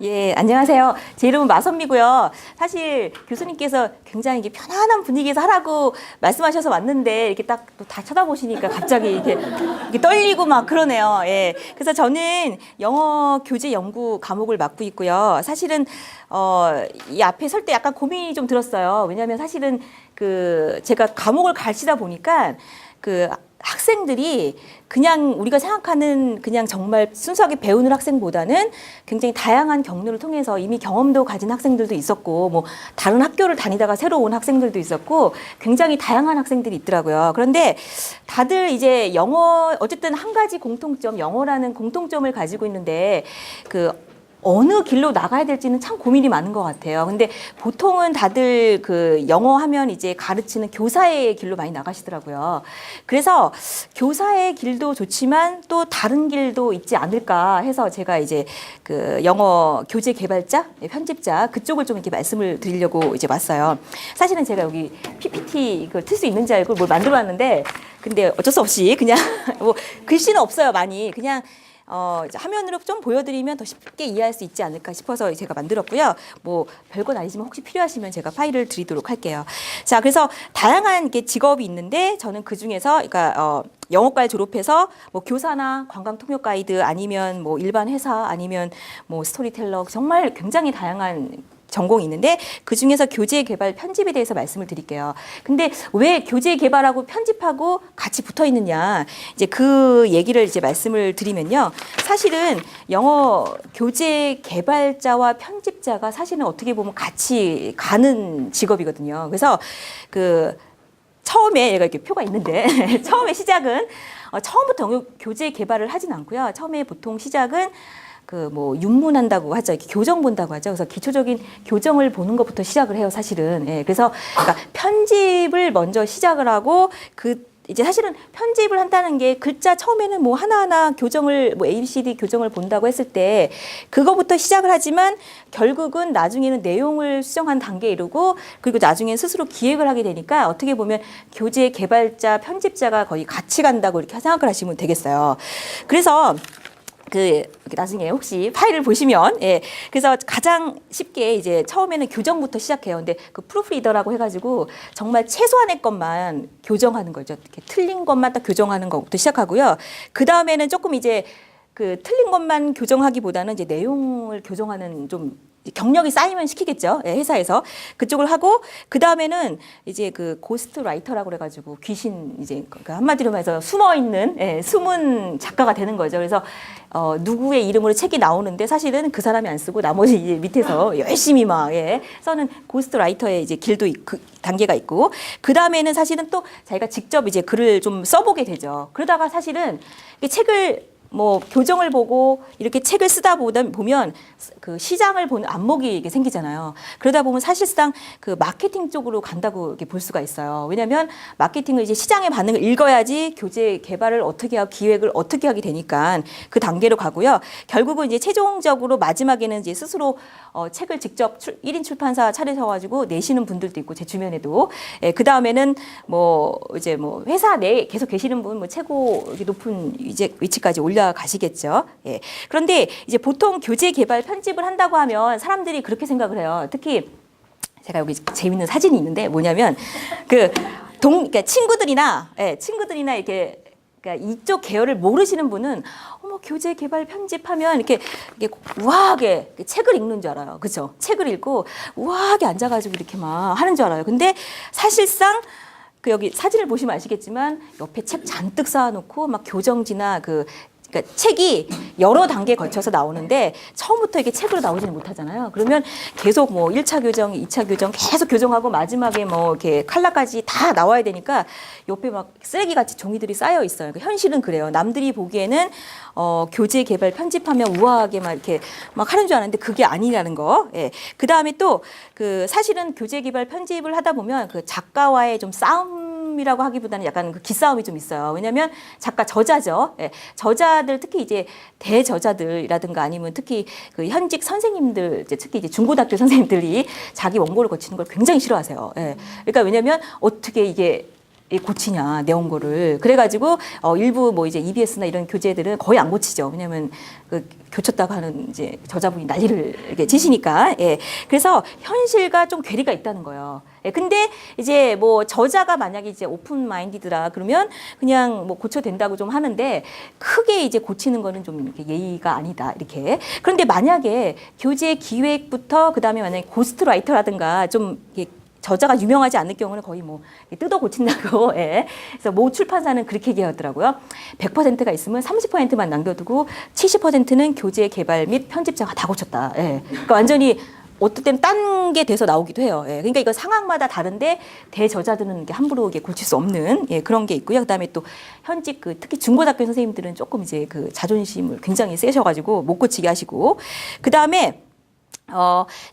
예, 안녕하세요. 제 이름은 마선미고요. 사실 교수님께서 굉장히 이게 편안한 분위기에서 하라고 말씀하셔서 왔는데 이렇게 딱 또 다 쳐다보시니까 갑자기 이렇게 떨리고 막 그러네요. 예. 그래서 저는 영어 교재 연구 과목을 맡고 있고요. 사실은 이 앞에 설 때 약간 고민이 좀 들었어요. 왜냐하면 사실은 제가 과목을 가르치다 보니까 학생들이 그냥 우리가 생각하는 그냥 정말 순수하게 배우는 학생보다는 굉장히 다양한 경로를 통해서 이미 경험도 가진 학생들도 있었고, 뭐 다른 학교를 다니다가 새로 온 학생들도 있었고, 굉장히 다양한 학생들이 있더라고요. 그런데 다들 이제 어쨌든 한 가지 공통점, 영어라는 공통점을 가지고 있는데 어느 길로 나가야 될지는 참 고민이 많은 것 같아요. 근데 보통은 다들 영어 하면 이제 가르치는 교사의 길로 많이 나가시더라고요. 그래서 교사의 길도 좋지만 또 다른 길도 있지 않을까 해서 제가 이제 영어 교재 개발자, 편집자 그쪽을 좀 이렇게 말씀을 드리려고 이제 왔어요. 사실은 제가 여기 PPT 이걸 틀 수 있는지 알고 뭘 만들어 왔는데 근데 어쩔 수 없이 그냥 뭐 글씨는 없어요, 많이. 그냥 이제 화면으로 좀 보여드리면 더 쉽게 이해할 수 있지 않을까 싶어서 제가 만들었고요. 뭐 별건 아니지만 혹시 필요하시면 제가 파일을 드리도록 할게요. 자, 그래서 다양한 직업이 있는데 저는 그 중에서 영어과를 졸업해서 뭐 교사나 관광 통역 가이드 아니면 뭐 일반 회사 아니면 뭐 스토리텔러 정말 굉장히 다양한 전공이 있는데 그 중에서 교재 개발 편집에 대해서 말씀을 드릴게요. 근데 왜 교재 개발하고 편집하고 같이 붙어 있느냐 이제 그 얘기를 이제 말씀을 드리면요. 사실은 영어 교재 개발자와 편집자가 사실은 어떻게 보면 같이 가는 직업이거든요. 그래서 처음에 얘가 이렇게 표가 있는데 처음에 시작은 처음부터 영어 교재 개발을 하진 않고요. 처음에 보통 시작은 뭐 윤문한다고 하죠. 이렇게 교정 본다고 하죠. 그래서 기초적인 교정을 보는 것부터 시작을 해요, 사실은. 예, 그래서 그러니까 편집을 먼저 시작을 하고 이제 사실은 편집을 한다는 게 글자 처음에는 뭐 하나하나 교정을 뭐 ABCD 교정을 본다고 했을 때 그거부터 시작을 하지만 결국은 나중에는 내용을 수정한 단계에 이르고 그리고 나중에 스스로 기획을 하게 되니까 어떻게 보면 교재 개발자, 편집자가 거의 같이 간다고 이렇게 생각을 하시면 되겠어요. 그래서 나중에 혹시 파일을 보시면, 예. 그래서 가장 쉽게 이제 처음에는 교정부터 시작해요. 근데 프루프리더라고 해가지고 정말 최소한의 것만 교정하는 거죠. 이렇게 틀린 것만 딱 교정하는 것부터 시작하고요. 그 다음에는 조금 이제 틀린 것만 교정하기보다는 이제 내용을 교정하는 좀 경력이 쌓이면 시키겠죠. 예, 회사에서. 그쪽을 하고, 그 다음에는 이제 고스트 라이터라고 그래가지고 귀신 이제 한마디로 말해서 숨어 있는, 예, 숨은 작가가 되는 거죠. 그래서, 누구의 이름으로 책이 나오는데 사실은 그 사람이 안 쓰고 나머지 이제 밑에서 열심히 예, 써는 고스트 라이터의 이제 길도 단계가 있고, 그 다음에는 사실은 또 자기가 직접 이제 글을 좀 써보게 되죠. 그러다가 사실은 책을 뭐 교정을 보고 이렇게 책을 쓰다 보면 시장을 보는 안목이 이게 생기잖아요. 그러다 보면 사실상 마케팅 쪽으로 간다고 이렇게 볼 수가 있어요. 왜냐하면 마케팅을 이제 시장의 반응을 읽어야지 교재 개발을 어떻게 하고 기획을 어떻게 하게 되니까 그 단계로 가고요. 결국은 이제 최종적으로 마지막에는 이제 스스로 책을 직접 1인 출판사 차리셔가지고 내시는 분들도 있고 제 주변에도 그 다음에는 뭐 이제 뭐 회사 내에 계속 계시는 분 뭐 최고 높은 이제 위치까지 올라가시겠죠. 예. 그런데 이제 보통 교재 개발 편집을 한다고 하면 사람들이 그렇게 생각을 해요. 특히 제가 여기 재밌는 사진이 있는데 뭐냐면 그러니까 친구들이나 이렇게 그러니까 이쪽 계열을 모르시는 분은 교재 개발 편집하면 이렇게 우아하게 책을 읽는 줄 알아요. 그렇죠? 책을 읽고 우아하게 앉아가지고 이렇게 막 하는 줄 알아요. 근데 사실상 여기 사진을 보시면 아시겠지만 옆에 책 잔뜩 쌓아놓고 막 교정지나 그러니까 책이 여러 단계 거쳐서 나오는데 처음부터 이게 책으로 나오지는 못하잖아요. 그러면 계속 뭐 1차 교정, 2차 교정 계속 교정하고 마지막에 뭐 이렇게 칼라까지 다 나와야 되니까 옆에 막 쓰레기같이 종이들이 쌓여 있어요. 그러니까 현실은 그래요. 남들이 보기에는 교재 개발 편집하면 우아하게 막 이렇게 막 하는 줄 아는데 그게 아니라는 거. 예. 그 다음에 또 사실은 교재 개발 편집을 하다 보면 작가와의 좀 싸움이라고 하기보다는 약간 기싸움이 좀 있어요. 왜냐하면 작가 저자죠. 예. 저자들 특히 이제 대저자들이라든가 아니면 특히 현직 선생님들 특히 이제 중고등학교 선생님들이 자기 원고를 거치는 걸 굉장히 싫어하세요. 예. 그러니까 왜냐하면 어떻게 이게 고치냐 내온 거를. 그래가지고 일부 뭐 이제 EBS나 이런 교재들은 거의 안 고치죠. 왜냐하면 그 교쳤다고 하는 이제 저자분이 난리를 이렇게 치시니까. 예. 그래서 현실과 좀 괴리가 있다는 거예요. 예. 근데 이제 뭐 저자가 만약에 이제 오픈 마인디드라 그러면 그냥 뭐 고쳐 된다고 좀 하는데 크게 이제 고치는 거는 좀 이렇게 예의가 아니다 이렇게. 그런데 만약에 교재 기획부터 그다음에 만약에 고스트라이터라든가 좀 이렇게 저자가 유명하지 않을 경우는 거의 뭐 뜯어 고친다고. 예. 그래서 모 출판사는 그렇게 얘기하더라고요. 100%가 있으면 30%만 남겨두고 70%는 교재 개발 및 편집자가 다 고쳤다. 예. 그러니까 완전히 어떨 때는 딴 게 돼서 나오기도 해요. 예. 그러니까 이거 상황마다 다른데 대저자들은 이게 함부로 이게 고칠 수 없는 예, 그런 게 있고요. 그다음에 또 현직 그 특히 중고등학교 선생님들은 조금 이제 그 자존심을 굉장히 세셔가지고 못 고치게 하시고 그다음에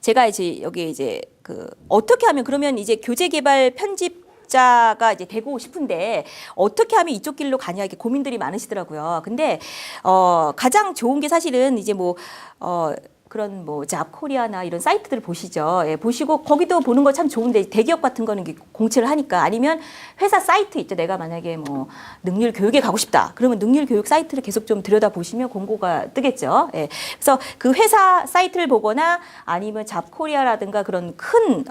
제가 이제 여기 이제 그 어떻게 하면 그러면 이제 교재 개발 편집자가 이제 되고 싶은데 어떻게 하면 이쪽 길로 가냐 이렇게 고민들이 많으시더라고요. 근데 가장 좋은 게 사실은 이제 뭐 그런 뭐 잡코리아나 이런 사이트들을 보시죠. 예, 보시고 거기도 보는 거 참 좋은데 대기업 같은 거는 공채를 하니까 아니면 회사 사이트 있죠. 내가 만약에 뭐 능률 교육에 가고 싶다. 그러면 능률 교육 사이트를 계속 좀 들여다 보시면 공고가 뜨겠죠. 예, 그래서 그 회사 사이트를 보거나 아니면 잡코리아라든가 그런 큰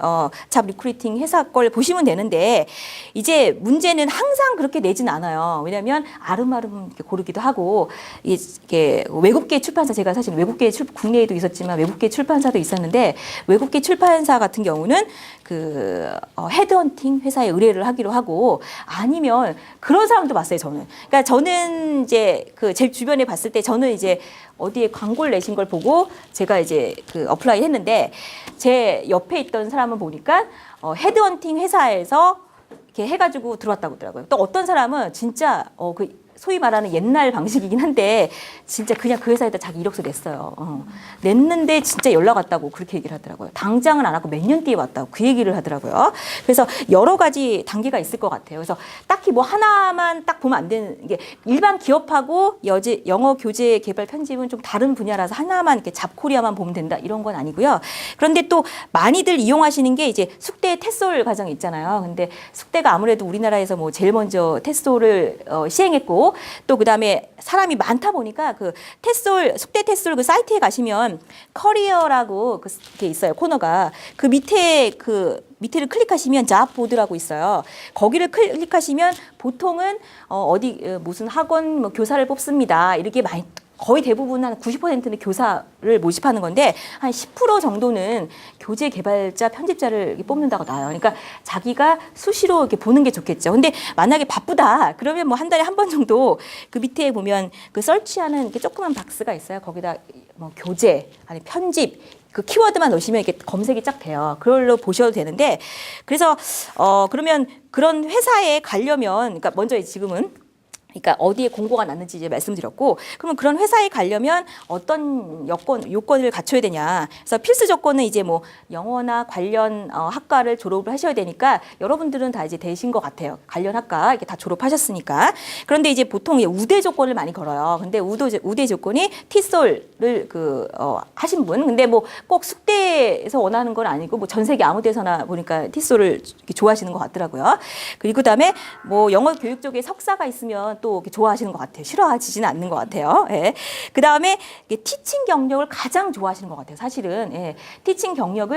잡 리크루팅 회사 걸 보시면 되는데 이제 문제는 항상 그렇게 내진 않아요. 왜냐하면 아름아름 이렇게 고르기도 하고 이게 외국계 출판사 제가 사실 외국계 국내에도 있었지만 외국계 출판사도 있었는데 외국계 출판사 같은 경우는 그 헤드헌팅 회사에 의뢰를 하기로 하고 아니면 그런 사람도 봤어요 저는. 그러니까 저는 이제 그 제 주변에 봤을 때 저는 이제 어디에 광고를 내신 걸 보고 제가 이제 그 어플라이 했는데 제 옆에 있던 사람을 보니까 헤드헌팅 회사에서 이렇게 해가지고 들어왔다고 하더라고요. 또 어떤 사람은 진짜 그 소위 말하는 옛날 방식이긴 한데 진짜 그냥 그 회사에다 자기 이력서 냈어요. 냈는데 진짜 연락 왔다고 그렇게 얘기를 하더라고요. 당장은 안 하고 몇 년 뒤에 왔다고 그 얘기를 하더라고요. 그래서 여러 가지 단계가 있을 것 같아요. 그래서 딱히 뭐 하나만 딱 보면 안 되는 게 일반 기업하고 영어 교재 개발 편집은 좀 다른 분야라서 하나만 이렇게 잡코리아만 보면 된다 이런 건 아니고요. 그런데 또 많이들 이용하시는 게 이제 숙대 테솔 과정이 있잖아요. 근데 숙대가 아무래도 우리나라에서 뭐 제일 먼저 테솔을 시행했고 또 그다음에 사람이 많다 보니까 그 숙대 테솔 그 사이트에 가시면 커리어라고 그게 있어요. 코너가 그 밑에를 클릭하시면 잡보드라고 있어요. 거기를 클릭하시면 보통은 무슨 학원 뭐 교사를 뽑습니다. 이렇게 많이 거의 대부분 한 90%는 교사를 모집하는 건데 한 10% 정도는 교재 개발자, 편집자를 뽑는다고 나와요. 그러니까 자기가 수시로 이렇게 보는 게 좋겠죠. 근데 만약에 바쁘다 그러면 뭐 한 달에 한 번 정도 그 밑에 보면 그 설치하는 이렇게 조그만 박스가 있어요. 거기다 뭐 교재 아니 편집 그 키워드만 넣으시면 이렇게 검색이 쫙 돼요. 그걸로 보셔도 되는데 그래서 그러면 그런 회사에 가려면 그러니까 먼저 지금은 그러니까 어디에 공고가 났는지 이제 말씀드렸고 그러면 그런 회사에 가려면 어떤 요건을 갖춰야 되냐. 그래서 필수 조건은 이제 뭐 영어나 관련 학과를 졸업을 하셔야 되니까 여러분들은 다 이제 되신 것 같아요. 관련 학과 이렇게 다 졸업하셨으니까. 그런데 이제 보통 우대 조건을 많이 걸어요. 근데 우대 조건이 티솔을 하신 분. 근데 뭐 꼭 숙대에서 원하는 건 아니고 뭐 전 세계 아무 데서나 보니까 티솔을 좋아하시는 것 같더라고요. 그리고 그다음에 뭐 영어 교육 쪽에 석사가 있으면 또 좋아하시는 것 같아요. 싫어하시지는 않는 것 같아요. 예. 그 다음에 티칭 경력을 가장 좋아하시는 것 같아요. 사실은 예. 티칭 경력을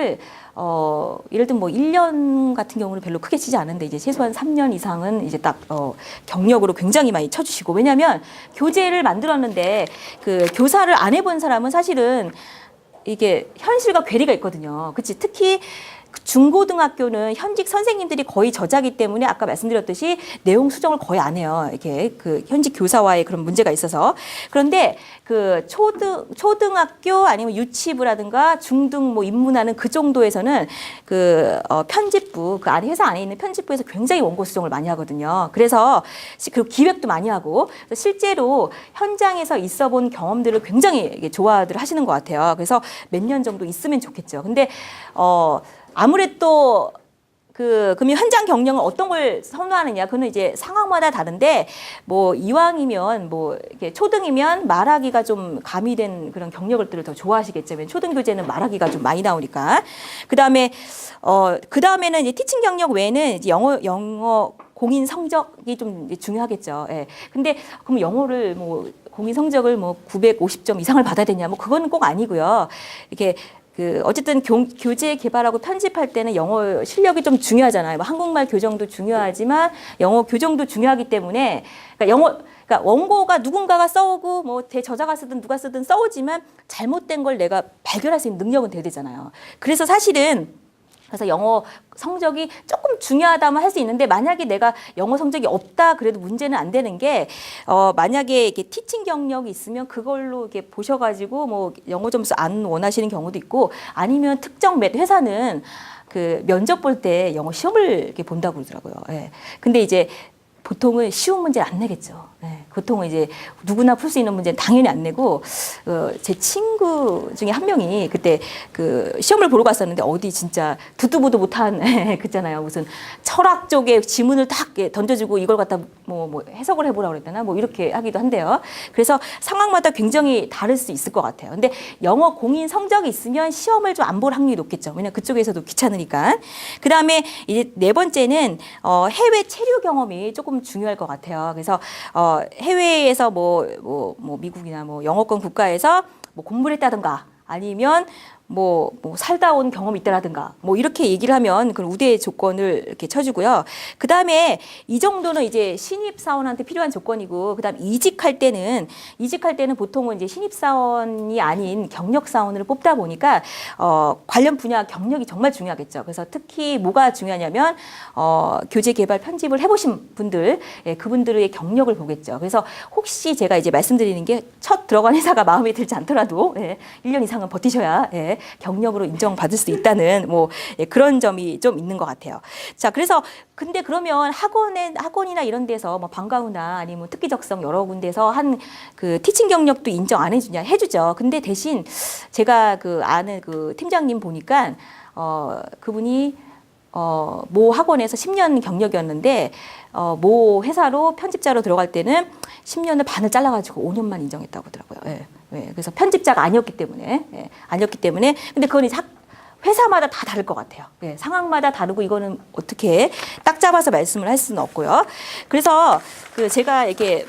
예를 들면 뭐 1년 같은 경우는 별로 크게 치지 않은데 이제 최소한 3년 이상은 이제 딱 경력으로 굉장히 많이 쳐주시고 왜냐하면 교재를 만들었는데 그 교사를 안 해본 사람은 사실은 이게 현실과 괴리가 있거든요. 그치? 특히 중고등학교는 현직 선생님들이 거의 저자기 때문에 아까 말씀드렸듯이 내용 수정을 거의 안 해요. 이렇게 그 현직 교사와의 그런 문제가 있어서. 그런데 그 초등학교 아니면 유치부라든가 중등 뭐 입문하는 그 정도에서는 그 편집부 그 안에 회사 안에 있는 편집부에서 굉장히 원고 수정을 많이 하거든요. 그래서 그 기획도 많이 하고 실제로 현장에서 있어본 경험들을 굉장히 좋아들 하시는 것 같아요. 그래서 몇 년 정도 있으면 좋겠죠. 근데 아무래도 그러면 현장 경영은 어떤 걸 선호하느냐? 그는 이제 상황마다 다른데, 뭐, 이왕이면, 뭐, 이렇게 초등이면 말하기가 좀 가미된 그런 경력들을 더 좋아하시겠죠. 왜냐면 초등 교재는 말하기가 좀 많이 나오니까. 그 다음에는 이제 티칭 경력 외에는 이제 영어 공인 성적이 좀 이제 중요하겠죠. 예. 근데 그럼 영어를 뭐 공인 성적을 뭐 950점 이상을 받아야 되냐? 뭐 그거는 꼭 아니고요. 이렇게 어쨌든 교재 개발하고 편집할 때는 영어 실력이 좀 중요하잖아요. 뭐 한국말 교정도 중요하지만 영어 교정도 중요하기 때문에 그러니까 원고가 누군가가 써오고 뭐 대저자가 쓰든 누가 쓰든 써오지만 잘못된 걸 내가 발견할 수 있는 능력은 돼야 되잖아요. 그래서 사실은 그래서 영어 성적이 조금 중요하다면 할 수 있는데 만약에 내가 영어 성적이 없다 그래도 문제는 안 되는 게 만약에 이렇게 티칭 경력이 있으면 그걸로 이렇게 보셔가지고 뭐 영어 점수 안 원하시는 경우도 있고 아니면 특정 몇 회사는 그 면접 볼 때 영어 시험을 이렇게 본다고 그러더라고요. 예. 근데 이제 보통은 쉬운 문제를 안 내겠죠. 네, 보통은 이제 누구나 풀 수 있는 문제는 당연히 안 내고 제 친구 중에 한 명이 그때 그 시험을 보러 갔었는데 어디 진짜 듣도 보도 못한 그잖아요. 무슨 철학 쪽에 지문을 딱 던져주고 이걸 갖다 뭐 해석을 해보라고 그랬다나 뭐 이렇게 하기도 한대요. 그래서 상황마다 굉장히 다를 수 있을 것 같아요. 근데 영어 공인 성적이 있으면 시험을 좀 안 볼 확률이 높겠죠. 왜냐면 그쪽에서도 귀찮으니까. 그 다음에 이제 네 번째는 해외 체류 경험이 조금 중요할 것 같아요. 그래서 해외에서 뭐 미국이나 뭐 영어권 국가에서 뭐 공부를 했다든가 아니면 뭐 살다 온 경험이 있다라든가 뭐 이렇게 얘기를 하면 그 우대 조건을 이렇게 쳐주고요. 그 다음에 이 정도는 이제 신입 사원한테 필요한 조건이고, 그 다음 이직할 때는 보통은 이제 신입 사원이 아닌 경력 사원을 뽑다 보니까 관련 분야 경력이 정말 중요하겠죠. 그래서 특히 뭐가 중요하냐면 교재 개발 편집을 해보신 분들, 그분들의 경력을 보겠죠. 그래서 혹시 제가 이제 말씀드리는 게 첫 들어간 회사가 마음에 들지 않더라도 1년 이상은 버티셔야 경력으로 인정받을 수 있다는 뭐 그런 점이 좀 있는 것 같아요. 자, 그래서 근데 그러면 학원이나 이런 데서 뭐 방과후나 아니면 특기적성 여러 군데서 한 그 티칭 경력도 인정 안 해주냐? 해주죠. 근데 대신 제가 그 아는 그 팀장님 보니까 그분이 모 학원에서 10년 경력이었는데 모 회사로 편집자로 들어갈 때는 10년을 반을 잘라가지고 5년만 인정했다고 하더라고요. 그래서 편집자가 아니었기 때문에 근데 그건 이제 회사마다 다 다를 것 같아요. 상황마다 다르고 이거는 어떻게 딱 잡아서 말씀을 할 수는 없고요. 그래서 그 제가 이렇게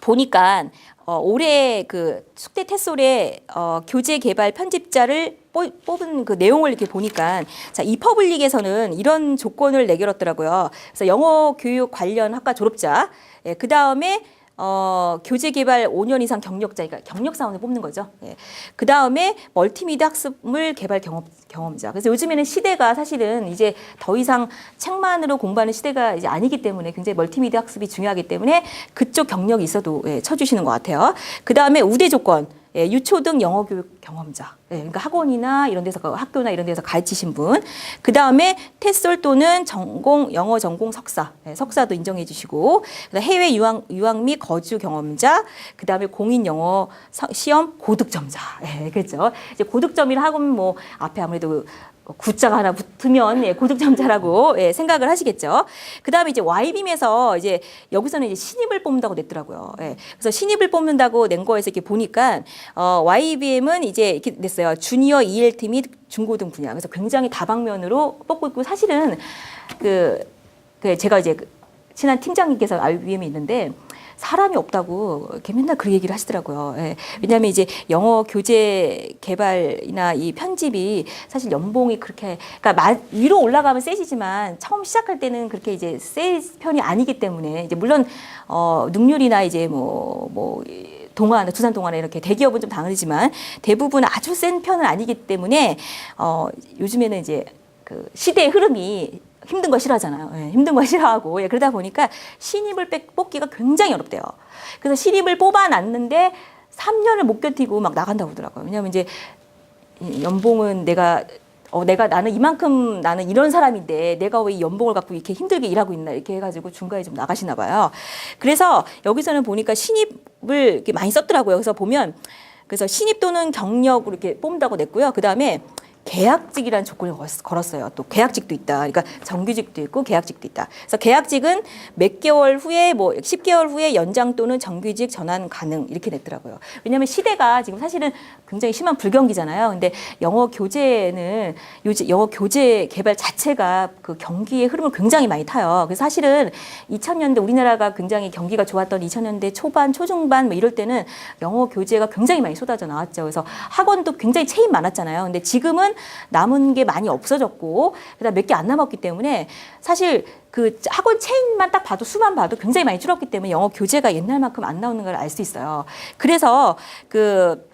보니까 올해 그 숙대 테솔에 교재 개발 편집자를 뽑은 그 내용을 이렇게 보니까 자, 이퍼블릭에서는 이런 조건을 내걸었더라고요. 그래서 영어 교육 관련 학과 졸업자, 그 다음에 교재 개발 5년 이상 경력자, 그러니까 경력 사원을 뽑는 거죠. 그 다음에 멀티미디어 학습물 개발 경험자. 그래서 요즘에는 시대가 사실은 이제 더 이상 책만으로 공부하는 시대가 이제 아니기 때문에 굉장히 멀티미디어 학습이 중요하기 때문에 그쪽 경력이 있어도 쳐주시는 것 같아요. 그 다음에 우대 조건. 유초등 영어 교육 경험자. 그러니까 학원이나 이런 데서 학교나 이런 데서 가르치신 분. 그 다음에 테솔 또는 영어 전공 석사. 석사도 인정해 주시고. 해외 유학 및 거주 경험자. 그 다음에 공인 영어 시험 고득점자. 그렇죠. 이제 고득점이라 하면 뭐 앞에 아무래도 구자가 하나 붙으면 고득점자라고 생각을 하시겠죠. 그 다음에 이제 YB임에서 이제 여기서는 이제 신입을 뽑는다고 냈더라고요. 그래서 신입을 뽑는다고 낸 거에서 이렇게 보니까 YB임은 이제 이렇게 냈어요. 주니어 ELT 및 중고등 분야. 그래서 굉장히 다방면으로 뽑고 있고 사실은 그 제가 이제 친한 팀장님께서 IBM에 있는데 사람이 없다고 이렇게 맨날 그 얘기를 하시더라고요. 왜냐하면 이제 영어 교재 개발이나 이 편집이 사실 연봉이 그렇게, 그러니까 위로 올라가면 세지지만 처음 시작할 때는 그렇게 이제 세 편이 아니기 때문에 이제 물론 능률이나 이제 뭐 동아나 두산 동아나 이렇게 대기업은 좀 다르지만 대부분 아주 센 편은 아니기 때문에 요즘에는 이제 그 시대의 흐름이 힘든 거 싫어하잖아요. 힘든 거 싫어하고 그러다 보니까 신입을 뽑기가 굉장히 어렵대요. 그래서 신입을 뽑아놨는데 3년을 못 견디고 막 나간다고 하더라고요. 왜냐하면 이제 연봉은 나는 이만큼 나는 이런 사람인데 내가 왜 이 연봉을 갖고 이렇게 힘들게 일하고 있나 이렇게 해가지고 중간에 좀 나가시나 봐요. 그래서 여기서는 보니까 신입을 이렇게 많이 썼더라고요. 그래서 신입 또는 경력으로 이렇게 뽑는다고 냈고요. 그 다음에 계약직이라는 조건을 걸었어요. 또 계약직도 있다. 그러니까 정규직도 있고 계약직도 있다. 그래서 계약직은 몇 개월 후에 뭐 10개월 후에 연장 또는 정규직 전환 가능 이렇게 냈더라고요. 왜냐하면 시대가 지금 사실은 굉장히 심한 불경기잖아요. 근데 영어 교재는 요즘 영어 교재 개발 자체가 그 경기의 흐름을 굉장히 많이 타요. 그래서 사실은 2000년대 우리나라가 굉장히 경기가 좋았던 2000년대 초반, 초중반 뭐 이럴 때는 영어 교재가 굉장히 많이 쏟아져 나왔죠. 그래서 학원도 굉장히 체인 많았잖아요. 근데 지금은 남은 게 많이 없어졌고 그다음 몇 개 안 남았기 때문에 사실 그 학원 체인만 딱 봐도 수만 봐도 굉장히 많이 줄었기 때문에 영어 교재가 옛날만큼 안 나오는 걸 알 수 있어요. 그래서 그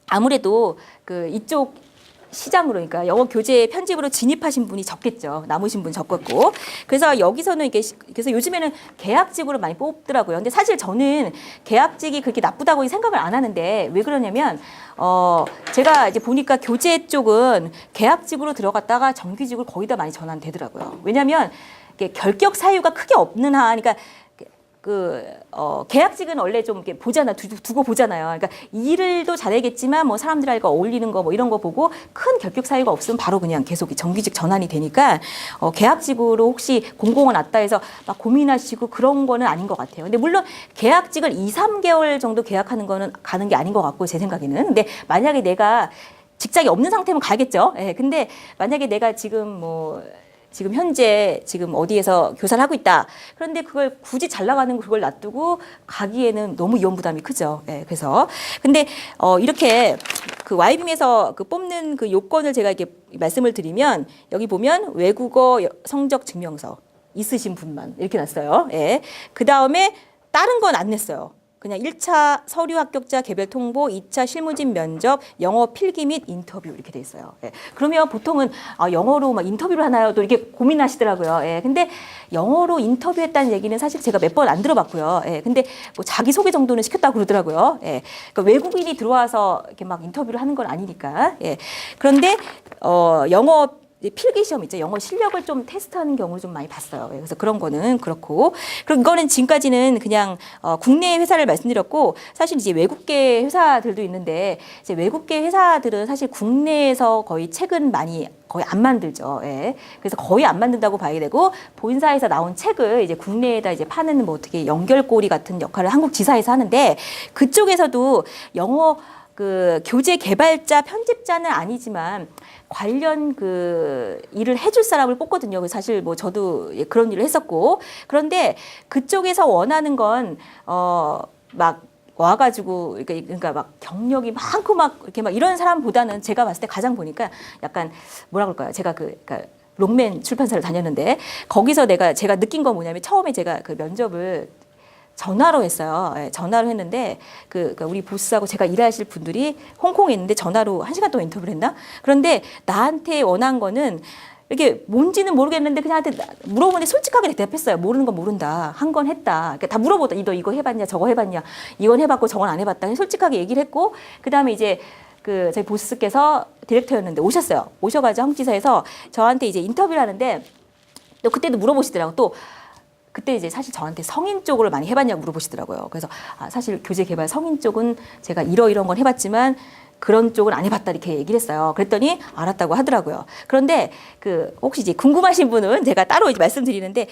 아무래도 그 이쪽 시장으로 그러니까 영어 교재 편집으로 진입하신 분이 적겠죠. 남으신 분 적었고. 그래서 여기서는 이게 그래서 요즘에는 계약직으로 많이 뽑더라고요. 근데 사실 저는 계약직이 그렇게 나쁘다고 생각을 안 하는데 왜 그러냐면 제가 이제 보니까 교재 쪽은 계약직으로 들어갔다가 정규직으로 거의 다 많이 전환되더라고요. 왜냐하면 이게 결격 사유가 크게 없는 한 그러니까 계약직은 원래 좀 이렇게 보잖아, 두고 보잖아요. 그러니까 일도 잘하겠지만 뭐 사람들하고 어울리는 거 뭐 이런 거 보고 큰 결격 사유가 없으면 바로 그냥 계속 정규직 전환이 되니까 계약직으로 혹시 공공은 왔다 해서 막 고민하시고 그런 거는 아닌 것 같아요. 근데 물론 계약직을 2, 3개월 정도 계약하는 거는 가는 게 아닌 것 같고 제 생각에는. 근데 만약에 내가 직장이 없는 상태면 가야겠죠. 예. 근데 만약에 내가 지금 현재 지금 어디에서 교사를 하고 있다. 그런데 그걸 굳이 잘 나가는 그걸 놔두고 가기에는 너무 위험 부담이 크죠. 예, 그래서 근데 이렇게 그 YBM에서 그 뽑는 그 요건을 제가 이렇게 말씀을 드리면 여기 보면 외국어 성적 증명서 있으신 분만 이렇게 놨어요. 예. 그 다음에 다른 건 안 냈어요. 그냥 1차 서류 합격자 개별 통보, 2차 실무진 면접, 영어 필기 및 인터뷰 이렇게 돼 있어요. 예. 그러면 보통은 영어로 막 인터뷰를 하나요? 또 이렇게 고민하시더라고요. 예. 근데 영어로 인터뷰했다는 얘기는 사실 제가 몇 번 안 들어봤고요. 예. 근데 뭐 자기 소개 정도는 시켰다고 그러더라고요. 예. 그러니까 외국인이 들어와서 이렇게 막 인터뷰를 하는 건 아니니까. 예. 그런데 영어 필기 시험 있죠. 영어 실력을 좀 테스트하는 경우를 좀 많이 봤어요. 그래서 그런 거는 그렇고. 그리고 이거는 지금까지는 그냥 국내 회사를 말씀드렸고 사실 이제 외국계 회사들도 있는데 이제 외국계 회사들은 사실 국내에서 거의 책은 거의 안 만들죠. 예. 그래서 거의 안 만든다고 봐야 되고 본사에서 나온 책을 이제 국내에다 이제 파는 뭐 어떻게 연결고리 같은 역할을 한국 지사에서 하는데 그쪽에서도 영어 그 교재 개발자 편집자는 아니지만 관련 그 일을 해줄 사람을 뽑거든요. 사실 뭐 저도 그런 일을 했었고 그런데 그쪽에서 원하는 건 막 와가지고 그러니까 막 경력이 많고 막 이렇게 막 이런 사람보다는 제가 봤을 때 가장 보니까 약간 뭐라 그럴까요? 제가 그러니까 롱맨 출판사를 다녔는데 거기서 제가 느낀 건 뭐냐면 처음에 제가 그 면접을 전화로 했어요. 예, 전화로 했는데 그러니까 우리 보스하고 제가 일하실 분들이 홍콩에 있는데 전화로 1시간 동안 인터뷰를 했나? 그런데 나한테 원한 거는 이렇게 뭔지는 모르겠는데 그냥 한테 물어보는데 솔직하게 대답했어요. 모르는 건 모른다. 한 건 했다. 그러니까 다 물어보다. 너 이거 해봤냐? 저거 해봤냐? 이건 해봤고 저건 안 해봤다. 솔직하게 얘기를 했고 그다음에 이제 저희 보스께서 디렉터였는데 오셨어요. 오셔가지고 한국지사에서 저한테 이제 인터뷰를 하는데 또 그때도 물어보시더라고. 또 그때 이제 사실 저한테 성인 쪽으로 많이 해봤냐고 물어보시더라고요. 그래서 사실 교재 개발 성인 쪽은 제가 이런 건 해봤지만 그런 쪽은 안 해봤다 이렇게 얘기를 했어요. 그랬더니 알았다고 하더라고요. 그런데 혹시 이제 궁금하신 분은 제가 따로 이제 말씀드리는데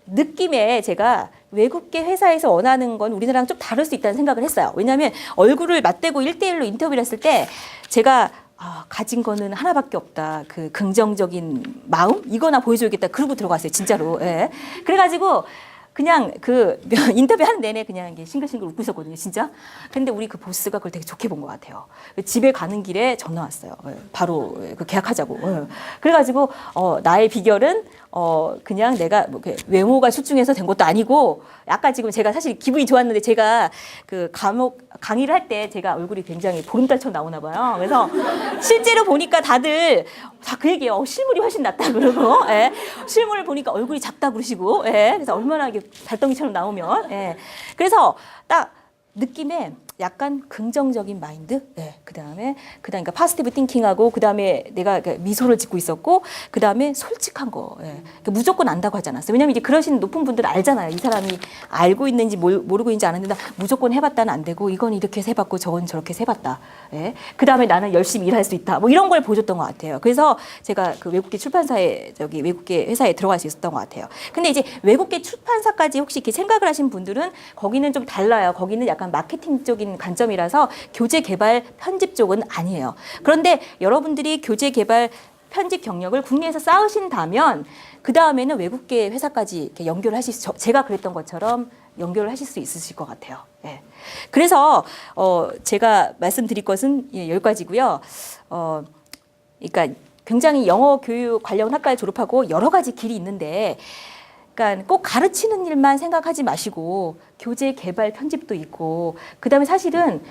느낌에 제가 외국계 회사에서 원하는 건 우리나라랑 좀 다를 수 있다는 생각을 했어요. 왜냐하면 얼굴을 맞대고 1대1로 인터뷰를 했을 때 제가 가진 거는 하나밖에 없다. 그 긍정적인 마음? 이거나 보여줘야겠다. 그러고 들어갔어요. 진짜로. 예. 그래가지고 그냥 인터뷰 하는 내내 그냥 이게 싱글싱글 웃고 있었거든요. 진짜. 근데 우리 그 보스가 그걸 되게 좋게 본 것 같아요. 집에 가는 길에 전화 왔어요. 바로 계약하자고. 그래가지고 나의 비결은 그냥 내가 뭐 외모가 출중해서 된 것도 아니고 아까 지금 제가 사실 기분이 좋았는데 제가 강의를 할 때 제가 얼굴이 굉장히 보름달처럼 나오나 봐요. 그래서 실제로 보니까 다들 다 그 얘기예요. 실물이 훨씬 낫다 그러고 실물을 보니까 얼굴이 작다 그러시고 그래서 얼마나 이게 달덩이처럼 나오면 그래서 딱 느낌에 약간 긍정적인 마인드, 그다음에 그러니까 파지티브 띵킹하고 그다음에 내가 미소를 짓고 있었고 그다음에 솔직한 거, 그러니까 무조건 안다고 하지 않았어요. 왜냐면 이제 그러신 높은 분들은 알잖아요. 이 사람이 알고 있는지 모르고 있는지 아는데 무조건 해봤다는 안 되고 이건 이렇게 해봤고 저건 저렇게 해봤다. 그다음에 나는 열심히 일할 수 있다. 뭐 이런 걸 보여줬던 것 같아요. 그래서 제가 그 외국계 출판사에 외국계 회사에 들어갈 수 있었던 것 같아요. 근데 이제 외국계 출판사까지 혹시 이렇게 생각을 하신 분들은 거기는 좀 달라요. 거기는 약간 마케팅적인 관점이라서 교재 개발 편집 쪽은 아니에요. 그런데 여러분들이 교재 개발 편집 경력을 국내에서 쌓으신다면 그 다음에는 외국계 회사까지 이렇게 연결을 하실 수, 제가 그랬던 것처럼 연결을 하실 수 있으실 것 같아요. 그래서 제가 말씀드릴 것은 여기까지고요. 그러니까 굉장히 영어 교육 관련 학과를 졸업하고 여러 가지 길이 있는데. 그러니까 꼭 가르치는 일만 생각하지 마시고 교재 개발 편집도 있고 그다음에 사실은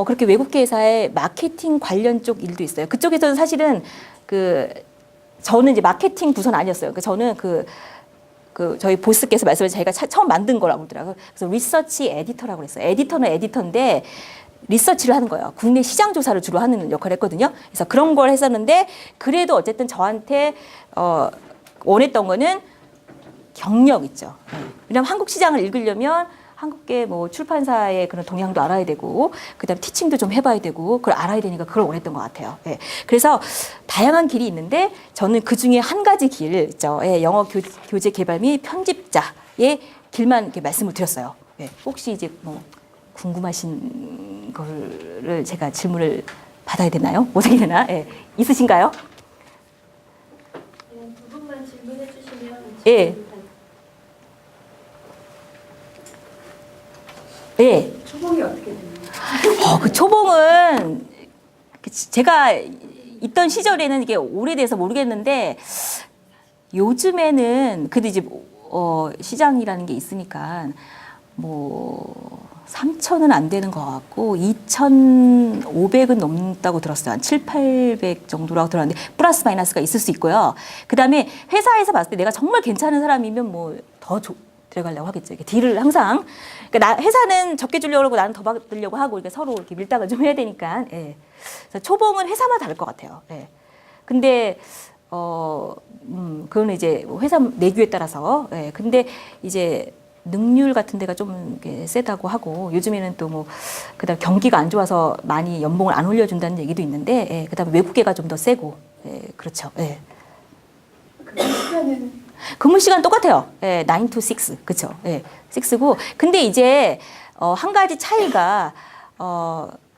그렇게 외국계 회사의 마케팅 관련 쪽 일도 있어요. 그쪽에서는 사실은 저는 이제 마케팅 부서는 아니었어요. 그러니까 저는 저희 보스께서 말씀을 자기가 처음 만든 거라고 그러더라고요. 그래서 리서치 에디터라고 그랬어요. 에디터는 에디터인데 리서치를 하는 거예요. 국내 시장 조사를 주로 하는 역할을 했거든요. 그래서 그런 걸 했었는데 그래도 어쨌든 저한테 원했던 거는 경력 있죠. 왜냐하면 한국 시장을 읽으려면 한국계 뭐 출판사의 그런 동향도 알아야 되고, 그다음 티칭도 좀 해봐야 되고, 그걸 알아야 되니까 그걸 원했던 것 같아요. 그래서 다양한 길이 있는데 저는 그 중에 한 가지 길 있죠. 영어 교재 개발 및 편집자의 길만 이렇게 말씀을 드렸어요. 혹시 이제 뭐 궁금하신 거를 제가 질문을 받아야 되나요? 어떻게 되나? 있으신가요? 두 분만 질문해 주시면. 초봉이 어떻게 되나요? 그 초봉은 제가 있던 시절에는 이게 오래돼서 모르겠는데 요즘에는 그래도 이제 시장이라는 게 있으니까 뭐 3,000은 안 되는 것 같고 2,500은 넘다고 들었어요. 한 7, 800 정도라고 들었는데 플러스 마이너스가 있을 수 있고요. 그다음에 회사에서 봤을 때 내가 정말 괜찮은 사람이면 뭐 더 들어가려고 하겠죠. 이렇게 딜을 항상. 그러니까 회사는 적게 주려고 하고 나는 더 받으려고 하고 이렇게 서로 이렇게 밀당을 좀 해야 되니까. 그래서 초봉은 회사마다 다를 것 같아요. 근데 그거는 이제 회사 내규에 따라서. 근데 이제 능률 같은 데가 좀 세다고 하고 요즘에는 또 뭐 그다음 경기가 안 좋아서 많이 연봉을 안 올려준다는 얘기도 있는데 그다음에 외국계가 좀 더 세고 그렇죠. 그 시간은 근무 시간 똑같아요. 9 to 6. 그렇죠. 6고. 근데 이제 한 가지 차이가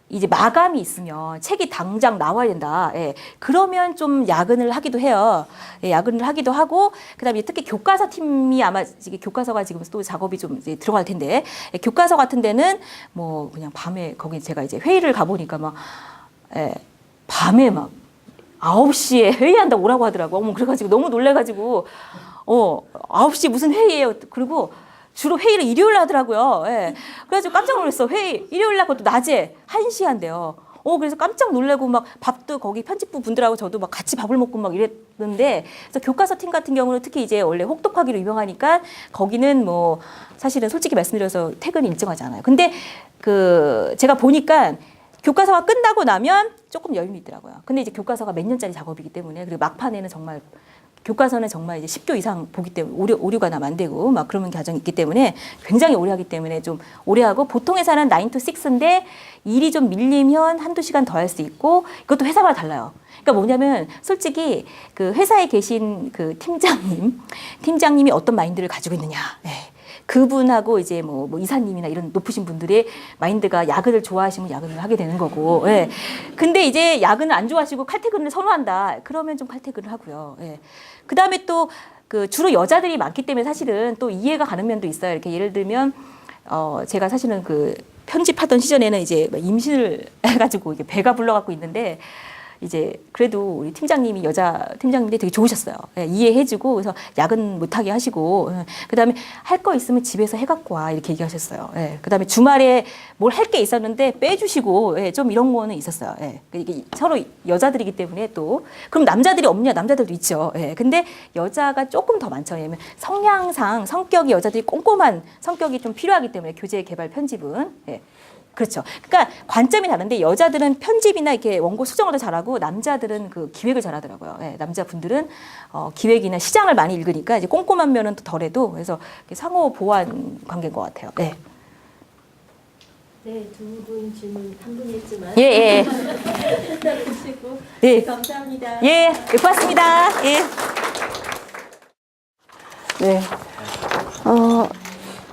이제 마감이 있으면 책이 당장 나와야 된다. 그러면 좀 야근을 하기도 해요. 야근을 하기도 하고 그다음에 특히 교과서 팀이 아마 교과서가 지금 또 작업이 좀 이제 들어갈 텐데 교과서 같은 데는 뭐 그냥 밤에 거기 제가 이제 회의를 가 보니까 막 밤에 막 9시에 회의한다고 오라고 하더라고. 어머, 그래가지고 너무 놀래가지고 9시 무슨 회의예요. 그리고 주로 회의를 일요일 날 하더라고요. 그래가지고 깜짝 놀랐어. 회의 일요일 날 그것도 낮에 1시에 한대요. 그래서 깜짝 놀래고 막 밥도 거기 편집부 분들하고 저도 막 같이 밥을 먹고 막 이랬는데 그래서 교과서 팀 같은 경우는 특히 이제 원래 혹독하기로 유명하니까 거기는 뭐 사실은 솔직히 말씀드려서 퇴근이 일정하지 않아요. 근데 제가 보니까 교과서가 끝나고 나면 조금 여유는 있더라고요. 근데 이제 교과서가 몇 년짜리 작업이기 때문에 그리고 막판에는 정말 교과서는 정말 이제 10교 이상 보기 때문에 오류가 나면 안 되고 막 그러는 과정이 있기 때문에 굉장히 오래 하기 때문에 좀 오래 하고 보통 회사는 9 to 6인데 일이 좀 밀리면 한두 시간 더 할 수 있고 이것도 회사마다 달라요. 그러니까 뭐냐면 솔직히 그 회사에 계신 그 팀장님이 어떤 마인드를 가지고 있느냐. 그분하고 이제 뭐 이사님이나 이런 높으신 분들의 마인드가 야근을 좋아하시면 야근을 하게 되는 거고. 근데 이제 야근을 안 좋아하시고 칼퇴근을 선호한다. 그러면 좀 칼퇴근을 하고요. 그다음에 또 주로 여자들이 많기 때문에 사실은 또 이해가 가는 면도 있어요. 이렇게 예를 들면 제가 사실은 편집하던 시절에는 이제 임신을 해가지고 이게 배가 불러갖고 있는데 이제 그래도 우리 팀장님이 여자 팀장님인데 되게 좋으셨어요. 이해해주고 그래서 야근 못하게 하시고 그다음에 할 거 있으면 집에서 해갖고 와 이렇게 얘기하셨어요. 그다음에 주말에 뭘 할 게 있었는데 빼주시고 좀 이런 거는 있었어요. 이게 서로 여자들이기 때문에 또 그럼 남자들이 없냐? 남자들도 있죠. 근데 여자가 조금 더 많죠. 왜냐면 성향상 성격이 여자들이 꼼꼼한 성격이 좀 필요하기 때문에 교재 개발 편집은 그렇죠. 그러니까 관점이 다른데 여자들은 편집이나 이렇게 원고 수정을 더 잘하고 남자들은 그 기획을 잘하더라고요. 예, 남자분들은 기획이나 시장을 많이 읽으니까 이제 꼼꼼한 면은 또 덜해도 그래서 상호 보완 관계인 것 같아요. 네. 네, 두 분 질문 한 분이 했지만 예, 예. 보시고 예. 감사합니다. 예, 고맙습니다. 예. 네.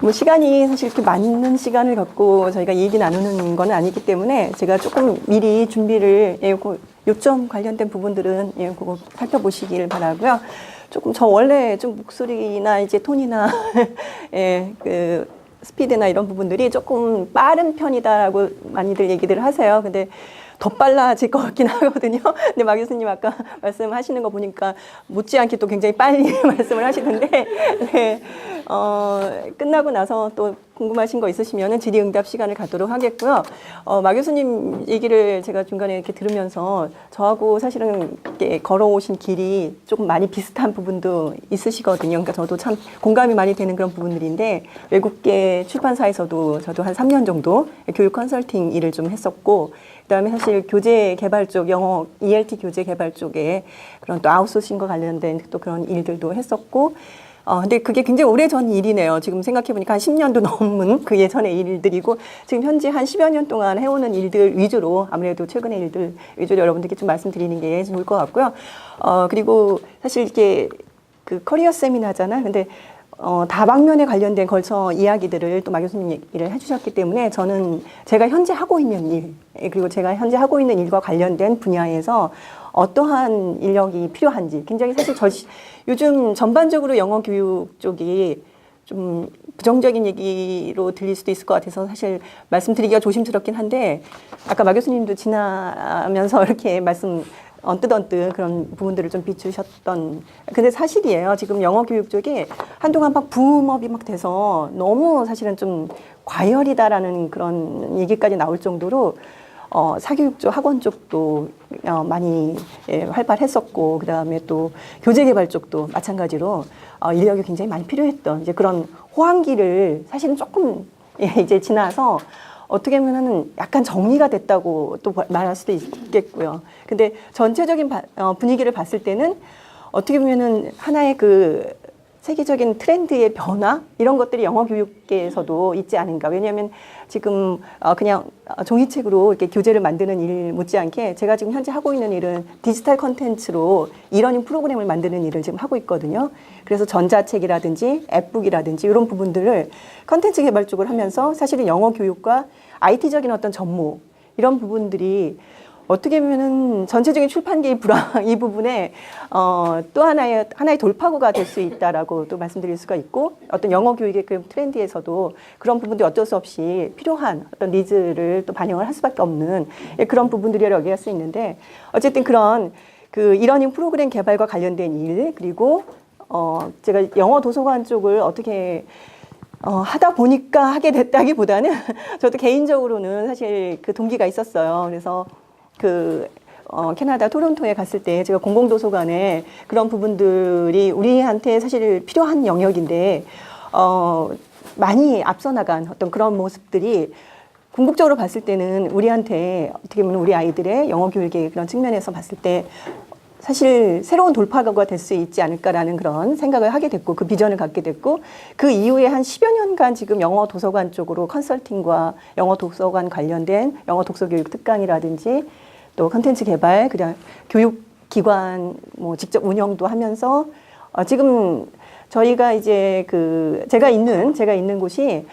뭐 시간이 사실 이렇게 많은 시간을 갖고 저희가 얘기 나누는 건 아니기 때문에 제가 조금 미리 준비를 요점 관련된 부분들은 그거 살펴보시길 바라고요. 조금 저 원래 좀 목소리나 이제 톤이나 그 스피드나 이런 부분들이 조금 빠른 편이다라고 많이들 얘기들 하세요. 근데 더 빨라질 것 같긴 하거든요. 근데 막 교수님 아까 말씀하시는 거 보니까 못지않게 또 굉장히 빨리 말씀을 하시는데, 네, 끝나고 나서 또 궁금하신 거 있으시면은 질의응답 시간을 갖도록 하겠고요. 막 교수님 얘기를 제가 중간에 이렇게 들으면서 저하고 사실은 이렇게 걸어오신 길이 조금 많이 비슷한 부분도 있으시거든요. 그러니까 저도 참 공감이 많이 되는 그런 부분들인데 외국계 출판사에서도 저도 한 3년 정도 교육 컨설팅 일을 좀 했었고, 그다음에 사실 교재 개발 쪽, 영어 ELT 교재 개발 쪽에 그런 또 아웃소싱과 관련된 또 그런 일들도 했었고, 근데 그게 굉장히 오래전 일이네요. 지금 생각해보니까 한 10년도 넘은 그 예전의 일들이고, 지금 현재 한 10여 년 동안 해오는 일들 위주로, 아무래도 최근의 일들 위주로 여러분들께 좀 말씀드리는 게 좋을 것 같고요. 그리고 사실 이게 그 커리어 세미나잖아요. 근데 다방면에 관련된 걸쳐 이야기들을 또 막 교수님 얘기를 해주셨기 때문에 저는 제가 현재 하고 있는 일, 그리고 제가 현재 하고 있는 일과 관련된 분야에서 어떠한 인력이 필요한지 굉장히 사실 요즘 전반적으로 영어 교육 쪽이 좀 부정적인 얘기로 들릴 수도 있을 것 같아서 사실 말씀드리기가 조심스럽긴 한데, 아까 막 교수님도 지나면서 이렇게 언뜻 그런 부분들을 좀 비추셨던, 근데 사실이에요. 지금 영어 교육 쪽이 한동안 막 붐업이 막 돼서 너무 사실은 좀 과열이다라는 그런 얘기까지 나올 정도로 사교육 쪽, 학원 쪽도 많이 활발했었고, 그 다음에 또 교재 개발 쪽도 마찬가지로 인력이 굉장히 많이 필요했던 이제 그런 호황기를 사실은 조금 이제 지나서 어떻게 보면은 약간 정리가 됐다고 또 말할 수도 있겠고요. 근데 전체적인 분위기를 봤을 때는 어떻게 보면은 하나의 그 세계적인 트렌드의 변화 이런 것들이 영어 교육계에서도 있지 않은가. 왜냐하면 지금 그냥 종이책으로 이렇게 교재를 만드는 일 못지않게 제가 지금 현재 하고 있는 일은 디지털 컨텐츠로 이러닝 프로그램을 만드는 일을 지금 하고 있거든요. 그래서 전자책이라든지 앱북이라든지 이런 부분들을 컨텐츠 개발 쪽을 하면서 사실은 영어 교육과 IT적인 어떤 접목 이런 부분들이 어떻게 보면은 전체적인 출판계의 불황 이 부분에 또 하나의 돌파구가 될 수 있다라고 또 말씀드릴 수가 있고, 어떤 영어 교육의 그 트렌드에서도 그런 부분들이 어쩔 수 없이 필요한 어떤 니즈를 또 반영을 할 수밖에 없는 그런 부분들이라고 얘기할 수 있는데, 어쨌든 그런 그 이러닝 프로그램 개발과 관련된 일, 그리고 제가 영어 도서관 쪽을 어떻게 하다 보니까 하게 됐다기보다는 저도 개인적으로는 사실 그 동기가 있었어요. 그래서 캐나다 토론토에 갔을 때 제가 공공도서관에 그런 부분들이 우리한테 사실 필요한 영역인데, 많이 앞서 나간 어떤 그런 모습들이 궁극적으로 봤을 때는 우리한테 어떻게 보면 우리 아이들의 영어 교육의 그런 측면에서 봤을 때 사실 새로운 돌파구가 될 수 있지 않을까라는 그런 생각을 하게 됐고, 그 비전을 갖게 됐고, 그 이후에 한 10여 년간 지금 영어 도서관 쪽으로 컨설팅과 영어 도서관 관련된 영어 독서 교육 특강이라든지 또 컨텐츠 개발, 그냥 교육기관 뭐 직접 운영도 하면서 지금 저희가 이제 제가 있는 곳이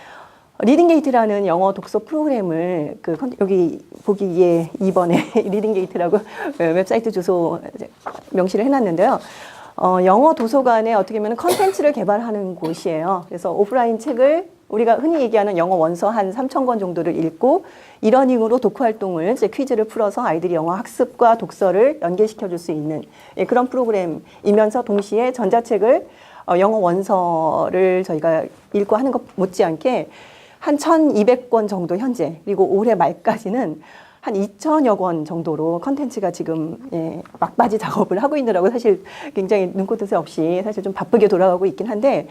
리딩 게이트라는 영어 독서 프로그램을 여기 보기에 2번에 리딩 게이트라고 웹사이트 주소 명시를 해놨는데요. 영어 도서관에 어떻게 보면 컨텐츠를 개발하는 곳이에요. 그래서 오프라인 책을 우리가 흔히 얘기하는 영어 원서 한 3,000권 정도를 읽고 이러닝으로 독후 활동을 이제 퀴즈를 풀어서 아이들이 영어 학습과 독서를 연계시켜 줄 수 있는 그런 프로그램이면서 동시에 전자책을 영어 원서를 저희가 읽고 하는 것 못지않게 한 1,200권 정도 현재, 그리고 올해 말까지는 한 2,000여 권 정도로 컨텐츠가 지금 막바지 작업을 하고 있느라고 사실 굉장히 눈코 뜰 새 없이 사실 좀 바쁘게 돌아가고 있긴 한데,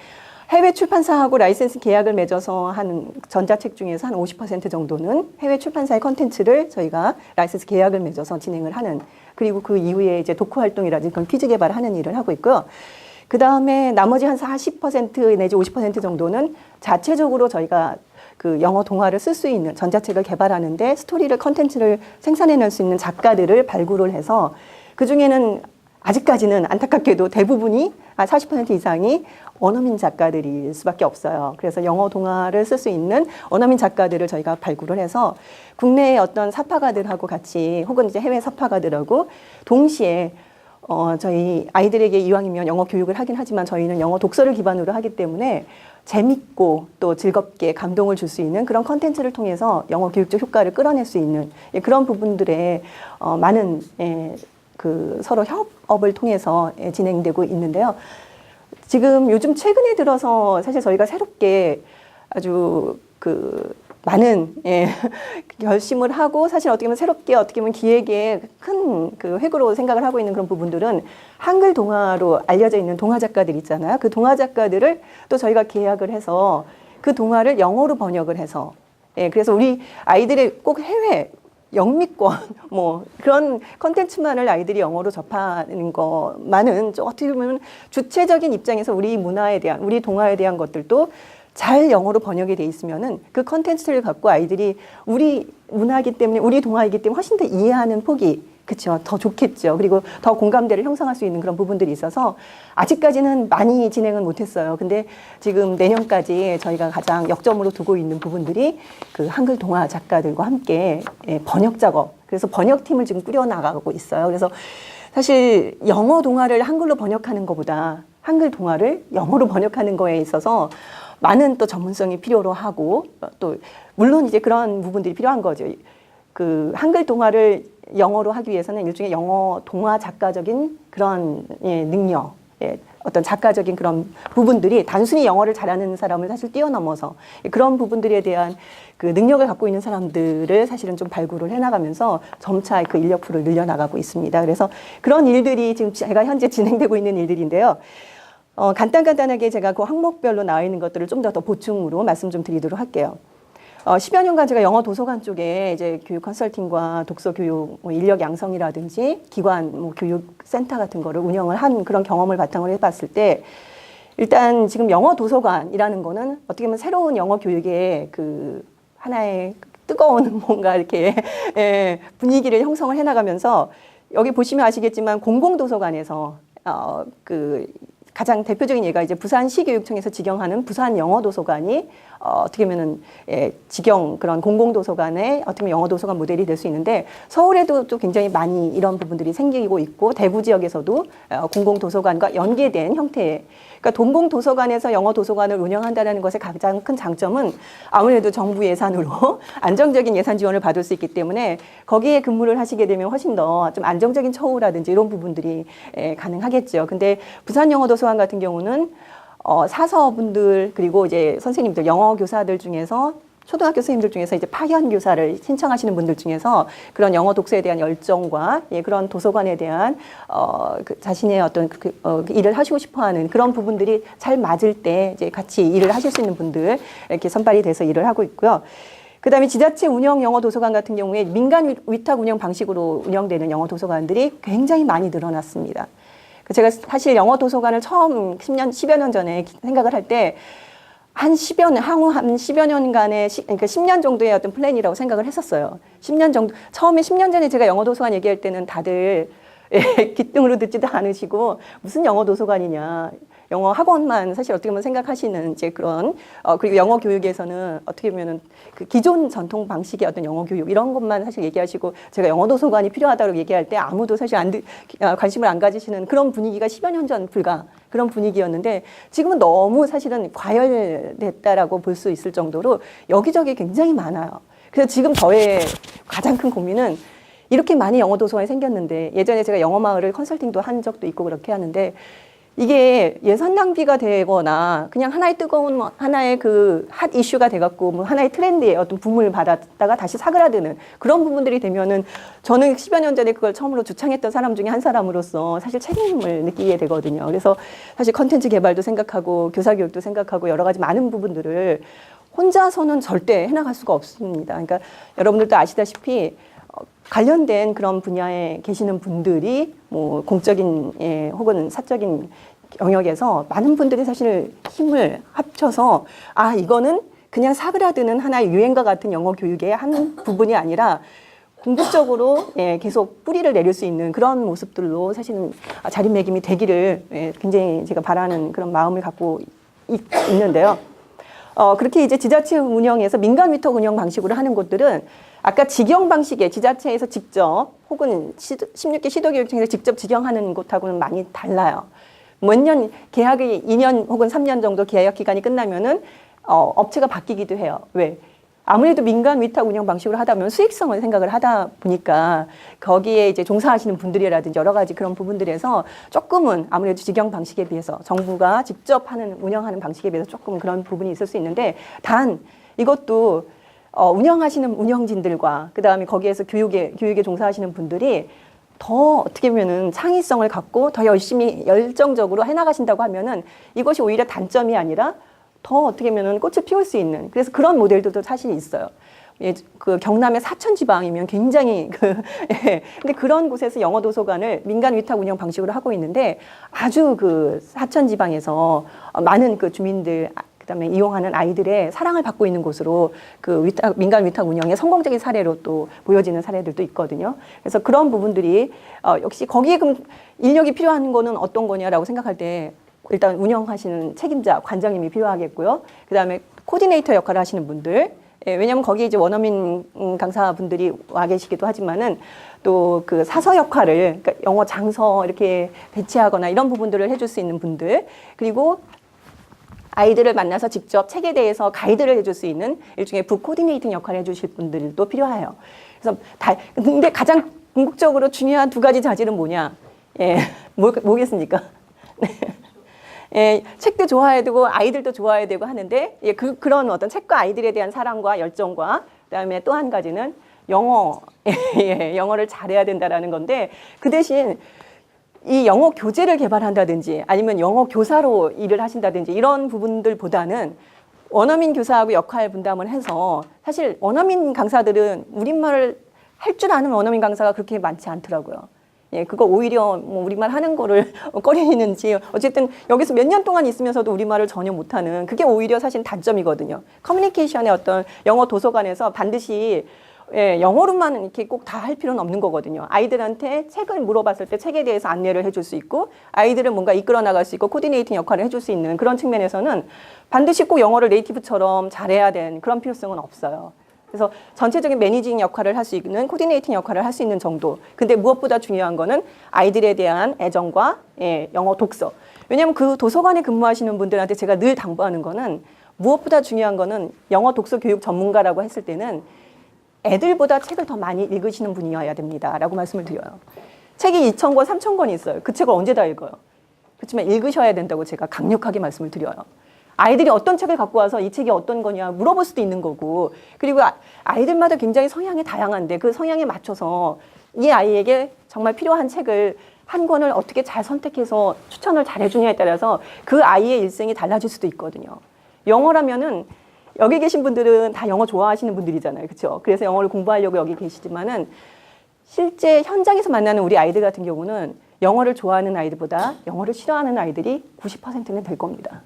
해외 출판사하고 라이센스 계약을 맺어서 한 전자책 중에서 한 50% 정도는 해외 출판사의 컨텐츠를 저희가 라이센스 계약을 맺어서 진행을 하는, 그리고 그 이후에 이제 독후 활동이라든지 그런 퀴즈 개발을 하는 일을 하고 있고요. 그 다음에 나머지 한 40% 내지 50% 정도는 자체적으로 저희가 그 영어 동화를 쓸 수 있는 전자책을 개발하는데 스토리를 컨텐츠를 생산해낼 수 있는 작가들을 발굴을 해서 그 중에는 아직까지는 안타깝게도 대부분이 40% 이상이 원어민 작가들일 수밖에 없어요. 그래서 영어 동화를 쓸 수 있는 원어민 작가들을 저희가 발굴을 해서 국내의 어떤 사파가들하고 같이 혹은 이제 해외 사파가들하고 동시에 저희 아이들에게 이왕이면 영어 교육을 하긴 하지만 저희는 영어 독서를 기반으로 하기 때문에 재밌고 또 즐겁게 감동을 줄 수 있는 그런 컨텐츠를 통해서 영어 교육적 효과를 끌어낼 수 있는 그런 부분들에 많은 그 서로 협업을 통해서 진행되고 있는데요. 지금 요즘 최근에 들어서 사실 저희가 새롭게 아주 그 많은 결심을 하고 사실 어떻게 보면 새롭게 어떻게 보면 기획에 큰 그 획으로 생각을 하고 있는 그런 부분들은 한글 동화로 알려져 있는 동화 작가들 있잖아요. 그 동화 작가들을 또 저희가 계약을 해서 그 동화를 영어로 번역을 해서 그래서 우리 아이들의 꼭 해외 영미권 뭐 그런 컨텐츠만을 아이들이 영어로 접하는 것만은 좀 어떻게 보면 주체적인 입장에서 우리 문화에 대한 우리 동화에 대한 것들도 잘 영어로 번역이 돼 있으면은 그 컨텐츠를 갖고 아이들이 우리 문화이기 때문에 우리 동화이기 때문에 훨씬 더 이해하는 폭이 그렇죠. 더 좋겠죠. 그리고 더 공감대를 형성할 수 있는 그런 부분들이 있어서 아직까지는 많이 진행은 못했어요. 근데 지금 내년까지 저희가 가장 역점으로 두고 있는 부분들이 그 한글 동화 작가들과 함께 번역 작업. 그래서 번역팀을 지금 꾸려나가고 있어요. 그래서 사실 영어 동화를 한글로 번역하는 것보다 한글 동화를 영어로 번역하는 거에 있어서 많은 또 전문성이 필요로 하고 또 물론 이제 그런 부분들이 필요한 거죠. 그 한글 동화를 영어로 하기 위해서는 일종의 영어 동화 작가적인 그런 능력, 어떤 작가적인 그런 부분들이 단순히 영어를 잘하는 사람을 사실 뛰어넘어서 그런 부분들에 대한 그 능력을 갖고 있는 사람들을 사실은 좀 발굴을 해나가면서 점차 그 인력풀을 늘려나가고 있습니다. 그래서 그런 일들이 지금 제가 현재 진행되고 있는 일들인데요. 간단하게 제가 그 항목별로 나와 있는 것들을 좀 더 보충으로 말씀 좀 드리도록 할게요. 10여 년간 제가 영어 도서관 쪽에 이제 교육 컨설팅과 독서 교육, 뭐 인력 양성이라든지 기관 뭐 교육 센터 같은 거를 운영을 한 그런 경험을 바탕으로 해봤을 때 일단 지금 영어 도서관이라는 거는 어떻게 보면 새로운 영어 교육의 그 하나의 뜨거운 뭔가 이렇게 분위기를 형성을 해나가면서 여기 보시면 아시겠지만 공공도서관에서 그 가장 대표적인 예가 이제 부산시교육청에서 직영하는 부산 영어도서관이 어떻게 보면은 직영 그런 공공도서관의 어떻게 보면 영어도서관 모델이 될 수 있는데 서울에도 또 굉장히 많이 이런 부분들이 생기고 있고 대구 지역에서도 공공도서관과 연계된 형태의 그러니까 공공도서관에서 영어도서관을 운영한다는 것의 가장 큰 장점은 아무래도 정부 예산으로 안정적인 예산 지원을 받을 수 있기 때문에 거기에 근무를 하시게 되면 훨씬 더 좀 안정적인 처우라든지 이런 부분들이 가능하겠죠. 근데 부산 영어도서관 같은 경우는 사서분들 그리고 이제 선생님들 영어 교사들 중에서 초등학교 선생님들 중에서 이제 파견 교사를 신청하시는 분들 중에서 그런 영어 독서에 대한 열정과 그런 도서관에 대한 그 자신의 어떤 그 일을 하시고 싶어하는 그런 부분들이 잘 맞을 때 이제 같이 일을 하실 수 있는 분들 이렇게 선발이 돼서 일을 하고 있고요. 그다음에 지자체 운영 영어 도서관 같은 경우에 민간 위탁 운영 방식으로 운영되는 영어 도서관들이 굉장히 많이 늘어났습니다. 제가 사실 영어 도서관을 처음 10여 년 전에 생각을 할 때 향후 한 10여 년간의, 그러니까 10년 정도의 어떤 플랜이라고 생각을 했었어요. 10년 정도, 처음에 10년 전에 제가 영어 도서관 얘기할 때는 다들 귓등으로 듣지도 않으시고 무슨 영어 도서관이냐. 영어 학원만 사실 어떻게 보면 생각하시는 이제 그런, 그리고 영어 교육에서는 어떻게 보면은 그 기존 전통 방식의 어떤 영어 교육 이런 것만 사실 얘기하시고 제가 영어 도서관이 필요하다고 얘기할 때 아무도 사실 관심을 안 가지시는 그런 분위기가 10여 년 전 불과 그런 분위기였는데 지금은 너무 사실은 과열됐다라고 볼 수 있을 정도로 여기저기 굉장히 많아요. 그래서 지금 저의 가장 큰 고민은 이렇게 많이 영어 도서관이 생겼는데 예전에 제가 영어 마을을 컨설팅도 한 적도 있고 그렇게 하는데 이게 예산 낭비가 되거나 그냥 하나의 뜨거운 하나의 그 핫 이슈가 돼갖고 뭐 하나의 트렌드에 어떤 붐을 받았다가 다시 사그라드는 그런 부분들이 되면은 저는 10여 년 전에 그걸 처음으로 주창했던 사람 중에 한 사람으로서 사실 책임을 느끼게 되거든요. 그래서 사실 컨텐츠 개발도 생각하고 교사 교육도 생각하고 여러 가지 많은 부분들을 혼자서는 절대 해나갈 수가 없습니다. 그러니까 여러분들도 아시다시피 관련된 그런 분야에 계시는 분들이 뭐 공적인 혹은 사적인 영역에서 많은 분들이 사실 힘을 합쳐서 아 이거는 그냥 사그라드는 하나의 유행과 같은 영어 교육의 한 부분이 아니라 궁극적으로 계속 뿌리를 내릴 수 있는 그런 모습들로 사실은 자리매김이 되기를 굉장히 제가 바라는 그런 마음을 갖고 있는데요. 그렇게 이제 지자체 운영에서 민간 위탁 운영 방식으로 하는 곳들은 아까 직영 방식의 지자체에서 직접 혹은 16개 시도교육청에서 직접 직영하는 곳하고는 많이 달라요. 몇 년, 계약이 2년 혹은 3년 정도 계약 기간이 끝나면은 업체가 바뀌기도 해요. 왜? 아무래도 민간 위탁 운영 방식으로 하다 보면 수익성을 생각을 하다 보니까 거기에 이제 종사하시는 분들이라든지 여러 가지 그런 부분들에서 조금은 아무래도 직영 방식에 비해서 정부가 직접 운영하는 방식에 비해서 조금 그런 부분이 있을 수 있는데 단 이것도 운영하시는 운영진들과 그 다음에 거기에서 교육에 종사하시는 분들이 더 어떻게 보면은 창의성을 갖고 더 열심히 열정적으로 해나가신다고 하면은 이것이 오히려 단점이 아니라 더 어떻게 보면은 꽃을 피울 수 있는 그래서 그런 모델들도 사실 있어요. 그 경남의 사천 지방이면 굉장히 근데 그런 곳에서 영어 도서관을 민간 위탁 운영 방식으로 하고 있는데 아주 그 사천 지방에서 많은 그 주민들 그다음에 이용하는 아이들의 사랑을 받고 있는 곳으로 그 민간 위탁 운영의 성공적인 사례로 또 보여지는 사례들도 있거든요. 그래서 그런 부분들이 역시 거기에 그럼 인력이 필요한 거는 어떤 거냐라고 생각할 때 일단 운영하시는 책임자, 관장님이 필요하겠고요. 그다음에 코디네이터 역할을 하시는 분들. 왜냐하면 거기에 이제 원어민 강사분들이 와 계시기도 하지만은 또 그 사서 역할을 그러니까 영어 장서 이렇게 배치하거나 이런 부분들을 해줄 수 있는 분들 그리고 아이들을 만나서 직접 책에 대해서 가이드를 해줄 수 있는 일종의 북 코디네이팅 역할을 해주실 분들도 필요해요. 그래서 근데 가장 궁극적으로 중요한 두 가지 자질은 뭐냐? 뭐겠습니까? 책도 좋아해야 되고 아이들도 좋아해야 되고 하는데 그런 어떤 책과 아이들에 대한 사랑과 열정과 그다음에 또 한 가지는 영어를 잘해야 된다라는 건데 그 대신 이 영어 교재를 개발한다든지 아니면 영어 교사로 일을 하신다든지 이런 부분들보다는 원어민 교사하고 역할 분담을 해서 사실 원어민 강사들은 우리말을 할 줄 아는 원어민 강사가 그렇게 많지 않더라고요. 그거 오히려 뭐 우리말 하는 거를 꺼리는지 어쨌든 여기서 몇 년 동안 있으면서도 우리말을 전혀 못하는 그게 오히려 사실 단점이거든요. 커뮤니케이션의 어떤 영어 도서관에서 반드시 영어로만 이렇게 꼭 다 할 필요는 없는 거거든요. 아이들한테 책을 물어봤을 때 책에 대해서 안내를 해줄 수 있고 아이들을 뭔가 이끌어 나갈 수 있고 코디네이팅 역할을 해줄 수 있는 그런 측면에서는 반드시 꼭 영어를 네이티브처럼 잘해야 되는 그런 필요성은 없어요. 그래서 전체적인 매니징 역할을 할 수 있는 코디네이팅 역할을 할 수 있는 정도. 근데 무엇보다 중요한 거는 아이들에 대한 애정과 영어 독서. 왜냐하면 그 도서관에 근무하시는 분들한테 제가 늘 당부하는 거는 무엇보다 중요한 거는 영어 독서 교육 전문가라고 했을 때는 애들보다 책을 더 많이 읽으시는 분이어야 됩니다. 라고 말씀을 드려요. 책이 2,000권, 3,000권이 있어요. 그 책을 언제 다 읽어요? 그렇지만 읽으셔야 된다고 제가 강력하게 말씀을 드려요. 아이들이 어떤 책을 갖고 와서 이 책이 어떤 거냐 물어볼 수도 있는 거고 그리고 아이들마다 굉장히 성향이 다양한데 그 성향에 맞춰서 이 아이에게 정말 필요한 책을 한 권을 어떻게 잘 선택해서 추천을 잘 해주냐에 따라서 그 아이의 일생이 달라질 수도 있거든요. 영어라면은 여기 계신 분들은 다 영어 좋아하시는 분들이잖아요. 그렇죠? 그래서 영어를 공부하려고 여기 계시지만은 실제 현장에서 만나는 우리 아이들 같은 경우는 영어를 좋아하는 아이들보다 영어를 싫어하는 아이들이 90%는 될 겁니다.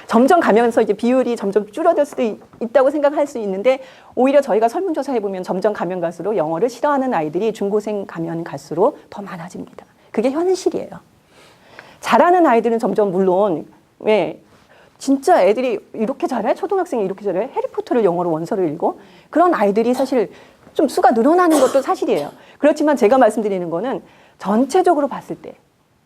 점점 가면서 이제 비율이 점점 줄어들 수도 있다고 생각할 수 있는데 오히려 저희가 설문조사해 보면 점점 가면 갈수록 영어를 싫어하는 아이들이 중고생 가면 갈수록 더 많아집니다. 그게 현실이에요. 잘하는 아이들은 점점 물론 진짜 애들이 이렇게 잘해? 초등학생이 이렇게 잘해? 해리포터를 영어로 원서를 읽고 그런 아이들이 사실 좀 수가 늘어나는 것도 사실이에요. 그렇지만 제가 말씀드리는 거는 전체적으로 봤을 때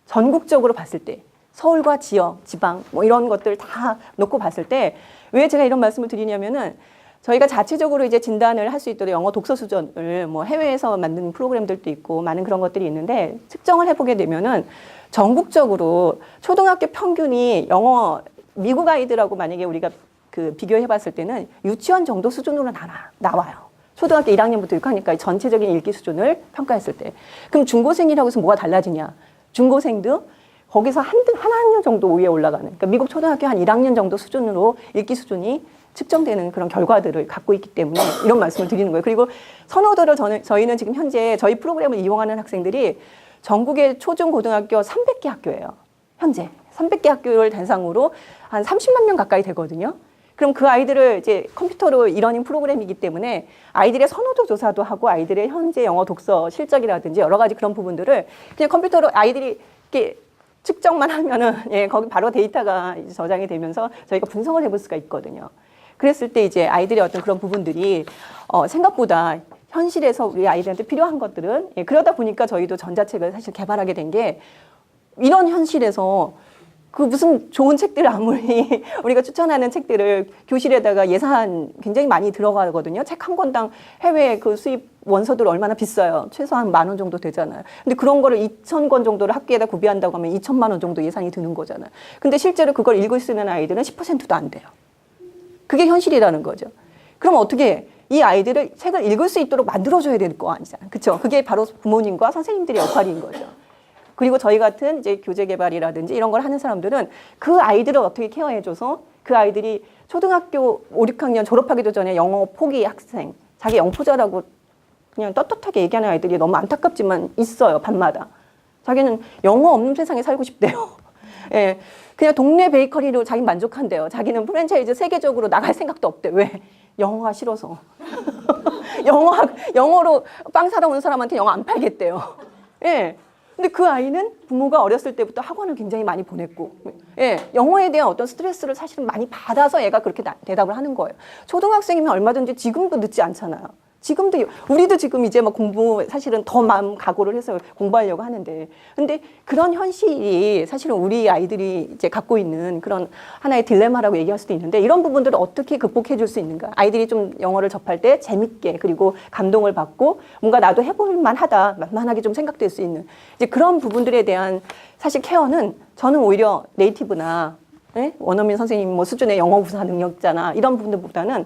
전국적으로 봤을 때 서울과 지역, 지방 뭐 이런 것들 다 놓고 봤을 때 왜 제가 이런 말씀을 드리냐면은 저희가 자체적으로 이제 진단을 할 수 있도록 영어 독서 수준을 뭐 해외에서 만든 프로그램들도 있고 많은 그런 것들이 있는데 측정을 해보게 되면은 전국적으로 초등학교 평균이 영어 미국 아이들하고 만약에 우리가 그 비교해 봤을 때는 유치원 정도 수준으로 나와요. 초등학교 1학년부터 6학년까지 전체적인 읽기 수준을 평가했을 때. 그럼 중고생이라고 해서 뭐가 달라지냐? 중고생도 거기서 한 학년 정도 위에 올라가는, 그러니까 미국 초등학교 한 1학년 정도 수준으로 읽기 수준이 측정되는 그런 결과들을 갖고 있기 때문에 이런 말씀을 드리는 거예요. 그리고 선호도를 저희는 지금 현재 저희 프로그램을 이용하는 학생들이 전국의 초중 고등학교 300개 학교예요. 현재 300개 학교를 대상으로 한 30만 명 가까이 되거든요. 그럼 그 아이들을 이제 컴퓨터로 이러닝 프로그램이기 때문에 아이들의 선호도 조사도 하고 아이들의 현재 영어 독서 실적이라든지 여러 가지 그런 부분들을 그냥 컴퓨터로 아이들이 이렇게 측정만 하면은 예, 거기 바로 데이터가 이제 저장이 되면서 저희가 분석을 해볼 수가 있거든요. 그랬을 때 이제 아이들의 어떤 그런 부분들이 생각보다 현실에서 우리 아이들한테 필요한 것들은 예, 그러다 보니까 저희도 전자책을 사실 개발하게 된 게 이런 현실에서 그 무슨 좋은 책들 아무리 우리가 추천하는 책들을 교실에다가 예산 굉장히 많이 들어가거든요. 책 한 권당 해외 그 수입 원서들 얼마나 비싸요. 최소한 10,000원 정도 되잖아요. 근데 그런 거를 2,000권 정도를 학교에다 구비한다고 하면 2,000만 원 정도 예산이 드는 거잖아요. 근데 실제로 그걸 읽을 수 있는 아이들은 10%도 안 돼요. 그게 현실이라는 거죠. 그럼 어떻게 해? 이 아이들을 책을 읽을 수 있도록 만들어줘야 될 거 아니잖아요. 그렇죠? 그게 바로 부모님과 선생님들의 역할인 거죠. 그리고 저희 같은 이제 교재 개발이라든지 이런 걸 하는 사람들은 그 아이들을 어떻게 케어해줘서 그 아이들이 초등학교 5, 6학년 졸업하기도 전에 영어 포기 학생, 자기 영포자라고 그냥 떳떳하게 얘기하는 아이들이 너무 안타깝지만 있어요, 밤마다. 자기는 영어 없는 세상에 살고 싶대요. 예, 그냥 동네 베이커리로 자기 만족한대요. 자기는 프랜차이즈 세계적으로 나갈 생각도 없대. 왜? 영어가 싫어서. 영어로 빵 사러 오는 사람한테 영어 안 팔겠대요. 예. 근데 그 아이는 부모가 어렸을 때부터 학원을 굉장히 많이 보냈고, 예, 영어에 대한 어떤 스트레스를 사실은 많이 받아서 얘가 그렇게 대답을 하는 거예요. 초등학생이면 얼마든지 지금도 늦지 않잖아요. 지금도 우리도 지금 이제 막 공부 사실은 더 마음 각오를 해서 공부하려고 하는데, 근데 그런 현실이 사실은 우리 아이들이 이제 갖고 있는 그런 하나의 딜레마라고 얘기할 수도 있는데, 이런 부분들을 어떻게 극복해 줄 수 있는가? 아이들이 좀 영어를 접할 때 재밌게 그리고 감동을 받고 뭔가 나도 해볼 만하다, 만만하게 좀 생각될 수 있는 이제 그런 부분들에 대한 사실 케어는 저는 오히려 네이티브나 예? 원어민 선생님 뭐 수준의 영어 구사 능력자나 이런 분들보다는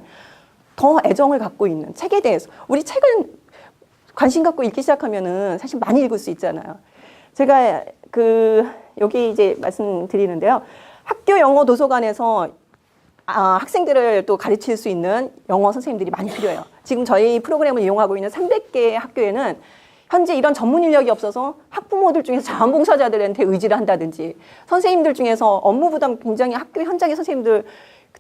더 애정을 갖고 있는 책에 대해서, 우리 책을 관심 갖고 읽기 시작하면은 사실 많이 읽을 수 있잖아요. 제가 여기 이제 말씀드리는데요. 학교 영어 도서관에서 학생들을 또 가르칠 수 있는 영어 선생님들이 많이 필요해요. 지금 저희 프로그램을 이용하고 있는 300개 학교에는 현재 이런 전문 인력이 없어서 학부모들 중에서 자원봉사자들한테 의지를 한다든지, 선생님들 중에서 업무 부담 굉장히 학교 현장의 선생님들